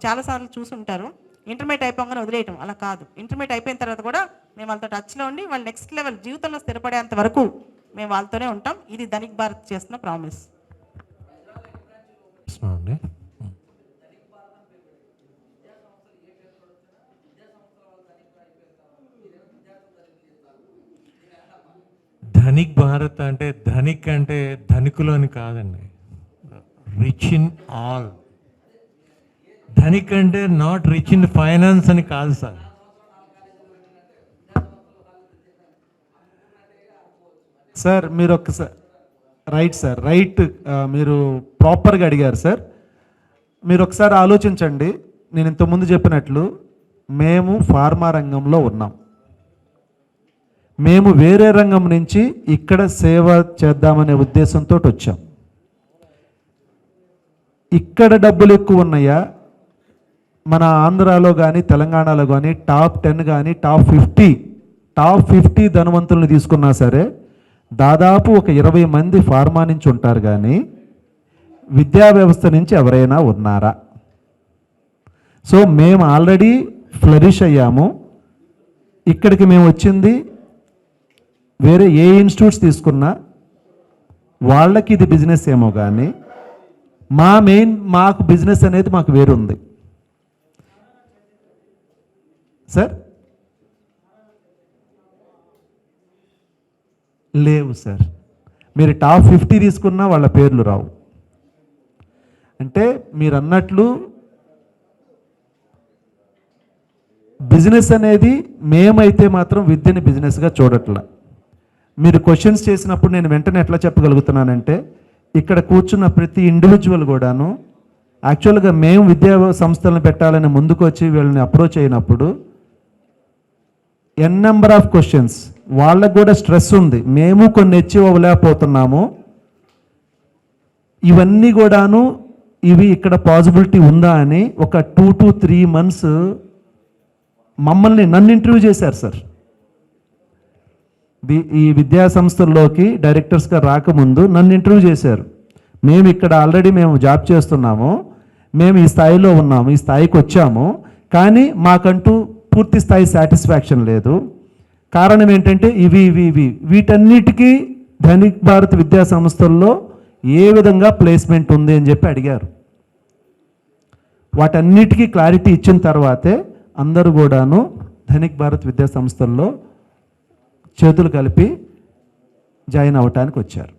చాలాసార్లు చూసుంటారు ఇంటర్మీడియట్ అయిపోగానే వదిలేయటం. అలా కాదు, ఇంటర్మీడియట్ అయిపోయిన తర్వాత కూడా మేము వాళ్ళతో టచ్లో ఉండి వాళ్ళు నెక్స్ట్ లెవెల్ జీవితంలో స్థిరపడేంత వరకు మేము వాళ్ళతోనే ఉంటాం. ఇది ధనిక్ భారత్ చేస్తున్న ప్రామిస్. అండి ధనిక్ భారత్ అంటే ధనిక్ అంటే ధనికులు అని కాదండి, రిచ్ ఇన్ ఆల్. ధనిక్ అంటే నాట్ రిచ్ ఇన్ ఫైనాన్స్ అని కాదు సార్. సార్ మీరు ఒకసారి రైట్ సార్, రైట్, మీరు ప్రాపర్గా అడిగారు సార్. మీరు ఒకసారి ఆలోచించండి. నేను ఇంతకుముందు చెప్పినట్లు మేము ఫార్మా రంగంలో ఉన్నాం. మేము వేరే రంగం నుంచి ఇక్కడ సేవ చేద్దామనే ఉద్దేశంతో వచ్చాం. ఇక్కడ డబ్బులు ఎక్కువ ఉన్నాయా? మన ఆంధ్రాలో కానీ తెలంగాణలో కానీ టాప్ 10 కానీ టాప్ 50 ధనవంతులను తీసుకున్నా సరే దాదాపు ఒక 20 మంది ఫార్మా నుంచి ఉంటారు. కానీ విద్యా వ్యవస్థ నుంచి ఎవరైనా ఉన్నారా? సో మేము ఆల్రెడీ ఫ్లరిష్ అయ్యాము. ఇక్కడికి మేము వచ్చింది వేరే ఏ ఇన్స్టిట్యూట్స్ తీసుకున్నా వాళ్ళకి ఇది బిజినెస్ ఏమో కానీ మాకు బిజినెస్ అనేది మాకు వేరు ఉంది సార్. లేవు సార్. మీరు టాప్ 50 తీసుకున్నా వాళ్ళ పేర్లు రావు. అంటే మీరు అన్నట్లు బిజినెస్ అనేది మేమైతే మాత్రం విద్యని బిజినెస్గా చూడట్లా. మీరు క్వశ్చన్స్ చేసినప్పుడు నేను వెంటనే ఎట్లా చెప్పగలుగుతున్నానంటే ఇక్కడ కూర్చున్న ప్రతి ఇండివిజువల్ కూడాను యాక్చువల్గా మేము విద్యా సంస్థలను పెట్టాలని ముందుకు వచ్చి వీళ్ళని అప్రోచ్ అయినప్పుడు ఎన్ నెంబర్ ఆఫ్ క్వశ్చన్స్, వాళ్ళకు కూడా స్ట్రెస్ ఉంది, మేము కొన్ని అచీవ్ అవ్వలేకపోతున్నాము, ఇవన్నీ కూడాను ఇవి ఇక్కడ పాసిబిలిటీ ఉందా అని ఒక 2 to 3 months నన్ను ఇంటర్వ్యూ చేశారు సార్. ఈ విద్యా సంస్థల్లోకి డైరెక్టర్స్గా రాకముందు నన్ను ఇంటర్వ్యూ చేశారు. మేము ఇక్కడ ఆల్రెడీ మేము జాబ్ చేస్తున్నాము, మేము ఈ స్థాయిలో ఉన్నాము, ఈ స్థాయికి వచ్చాము, కానీ మాకంటూ పూర్తి స్థాయి సాటిస్ఫాక్షన్ లేదు. కారణం ఏంటంటే ఇవి వీటన్నిటికీ ధనిక్ భారత్ విద్యా సంస్థల్లో ఏ విధంగా ప్లేస్మెంట్ ఉంది అని చెప్పి అడిగారు. వాటన్నిటికీ క్లారిటీ ఇచ్చిన తర్వాతే అందరూ కూడాను ధనిక్ భారత్ విద్యా సంస్థల్లో చేతులు కలిపి జాయిన్ అవ్వటానికి వచ్చారు.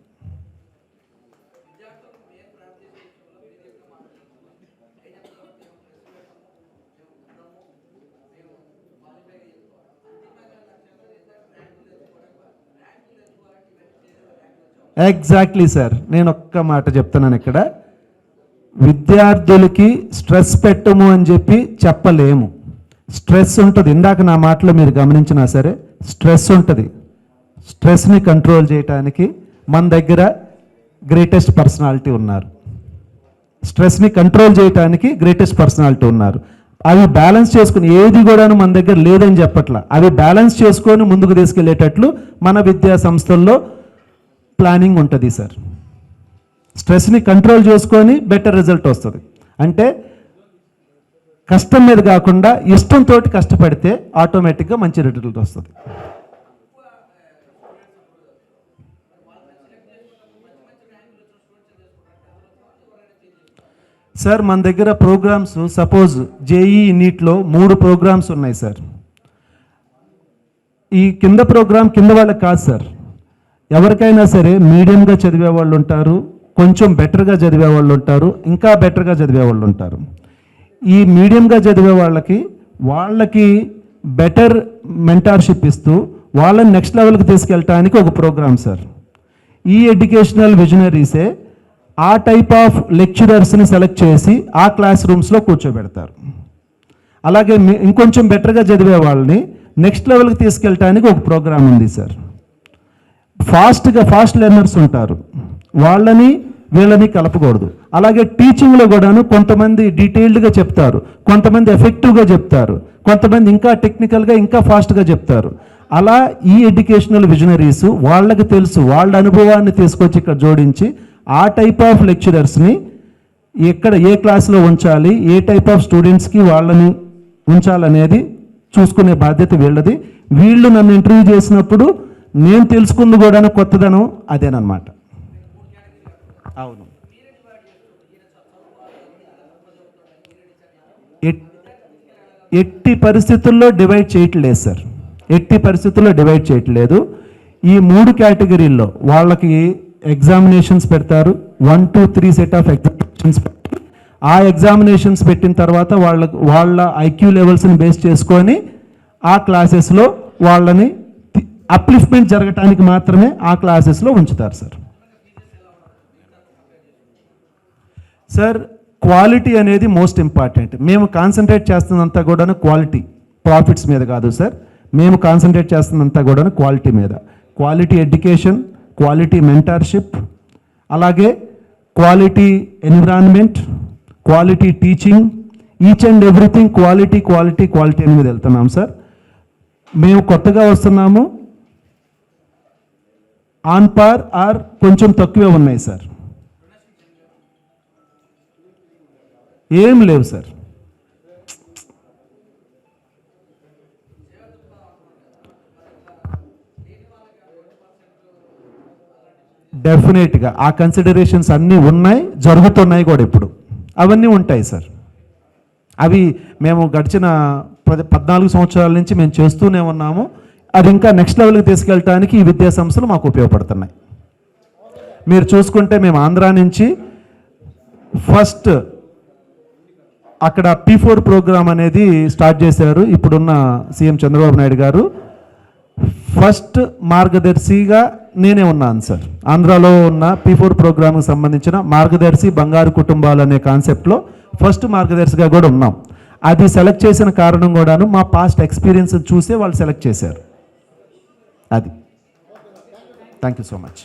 Exactly sir. నేను ఒక్క మాట చెప్తున్నాను ఇక్కడ, విద్యార్థులకి స్ట్రెస్ పెట్టము అని చెప్పి చెప్పలేము. స్ట్రెస్ ఉంటుంది, ఇందాక నా మాటలో మీరు గమనించినా సరే స్ట్రెస్ ఉంటుంది. స్ట్రెస్ని కంట్రోల్ చేయడానికి మన దగ్గర గ్రేటెస్ట్ పర్సనాలిటీ ఉన్నారు. స్ట్రెస్ని కంట్రోల్ చేయడానికి గ్రేటెస్ట్ పర్సనాలిటీ ఉన్నారు. అవి బ్యాలెన్స్ చేసుకుని ఏది కూడా మన దగ్గర లేదని చెప్పట్లా, అవి బ్యాలెన్స్ చేసుకొని ముందుకు తీసుకెళ్లేటట్లు మన విద్యా సంస్థల్లో ప్లానింగ్ ఉంటుంది సార్. స్ట్రెస్ని కంట్రోల్ చేసుకొని బెటర్ రిజల్ట్ వస్తుంది. అంటే కష్టం మీద కాకుండా ఇష్టంతో కష్టపడితే ఆటోమేటిక్గా మంచి రిజల్ట్ వస్తుంది. సార్ మన దగ్గర ప్రోగ్రామ్స్ సపోజ్ జేఈ నీట్లో 3 ప్రోగ్రామ్స్ ఉన్నాయి సార్. ఈ కింద ప్రోగ్రామ్ కింద వాళ్ళకి కాదు సార్, ఎవరికైనా సరే మీడియంగా చదివే వాళ్ళు ఉంటారు, కొంచెం బెటర్గా చదివే వాళ్ళు ఉంటారు, ఇంకా బెటర్గా చదివే వాళ్ళు ఉంటారు. ఈ మీడియంగా చదివే వాళ్ళకి బెటర్ మెంటార్షిప్ ఇస్తూ వాళ్ళని నెక్స్ట్ లెవెల్కి తీసుకెళ్ళటానికి ఒక ప్రోగ్రామ్ సార్. ఈ ఎడ్యుకేషనల్ విజనరీసే ఆ టైప్ ఆఫ్ లెక్చరర్స్ని సెలెక్ట్ చేసి ఆ క్లాస్ రూమ్స్లో కూర్చోబెడతారు. అలాగే ఇంకొంచెం బెటర్గా చదివే వాళ్ళని నెక్స్ట్ లెవెల్కి తీసుకెళ్ళటానికి ఒక ప్రోగ్రామ్ ఉంది సార్. ఫాస్ట్ లెర్నర్స్ ఉంటారు, వాళ్ళని వీళ్ళని కలపకూడదు. అలాగే టీచింగ్లో కూడాను కొంతమంది డీటెయిల్డ్గా చెప్తారు, కొంతమంది ఎఫెక్టివ్గా చెప్తారు, కొంతమంది ఇంకా టెక్నికల్గా ఇంకా ఫాస్ట్గా చెప్తారు. అలా ఈ ఎడ్యుకేషనల్ విజనరీస్ వాళ్ళకి తెలుసు, వాళ్ళ అనుభవాన్ని తీసుకొచ్చి ఇక్కడ జోడించి ఆ టైప్ ఆఫ్ లెక్చరర్స్ని ఎక్కడ ఏ క్లాస్లో ఉంచాలి, ఏ టైప్ ఆఫ్ స్టూడెంట్స్కి వాళ్ళని ఉంచాలనేది చూసుకునే బాధ్యత వీళ్ళది. వీళ్ళు నన్ను ఇంటర్వ్యూ చేసినప్పుడు నేను తెలుసుకుంది కూడా కొత్తదనం అదేనమాట. అవును, ఎట్టి పరిస్థితుల్లో డివైడ్ చేయట్లేదు సార్, ఎట్టి పరిస్థితుల్లో డివైడ్ చేయట్లేదు. ఈ 3 కేటగిరీల్లో వాళ్ళకి ఎగ్జామినేషన్స్ పెడతారు. 1 to 3 సెట్ ఆఫ్ ఎగ్జామినేషన్స్ పెట్టి ఆ ఎగ్జామినేషన్స్ పెట్టిన తర్వాత వాళ్ళ ఐక్యూ లెవెల్స్ని బేస్ చేసుకొని ఆ క్లాసెస్లో వాళ్ళని అప్లిఫ్ట్మెంట్ జరగటానికి మాత్రమే ఆ క్లాసెస్లో ఉంచుతారు సార్. సార్ క్వాలిటీ అనేది మోస్ట్ ఇంపార్టెంట్. మేము కాన్సన్ట్రేట్ చేస్తున్నంతా కూడా క్వాలిటీ, ప్రాఫిట్స్ మీద కాదు సార్. మేము కాన్సన్ట్రేట్ చేస్తున్నంతా కూడా క్వాలిటీ మీద. క్వాలిటీ ఎడ్యుకేషన్, క్వాలిటీ మెంటార్షిప్, అలాగే quality environment, quality teaching, each and everything quality quality quality అని మీద వెళ్తున్నాం సార్. మేము కొత్తగా వస్తున్నాము, ఆన్ పార్ ఆర్ కొంచెం తక్కువే ఉన్నాయి సార్. ఏం లేవు సార్. డెఫినెట్గా ఆ కన్సిడరేషన్స్ అన్నీ ఉన్నాయి, జరుగుతున్నాయి కూడా ఇప్పుడు. అవన్నీ ఉంటాయి సార్. అవి మేము గడిచిన 14 సంవత్సరాల నుంచి మేము చేస్తూనే ఉన్నాము. అది ఇంకా నెక్స్ట్ లెవెల్కి తీసుకెళ్ళటానికి ఈ విద్యా సంస్థలు మాకు ఉపయోగపడుతున్నాయి. మీరు చూసుకుంటే మేము ఆంధ్రా నుంచి ఫస్ట్ అక్కడ P4 ప్రోగ్రామ్ అనేది స్టార్ట్ చేశారు ఇప్పుడున్న సీఎం చంద్రబాబు నాయుడు గారు. ఫస్ట్ మార్గదర్శిగా నేనే ఉన్నాను సార్. ఆంధ్రాలో ఉన్న P4 ప్రోగ్రామ్కి సంబంధించిన మార్గదర్శి బంగారు కుటుంబాలు అనే కాన్సెప్ట్లో ఫస్ట్ మార్గదర్శిగా కూడా ఉన్నాం. అది సెలెక్ట్ చేసిన కారణం కూడాను మా పాస్ట్ ఎక్స్పీరియన్స్ చూసే వాళ్ళు సెలెక్ట్ చేశారు. అది. Thank you so much.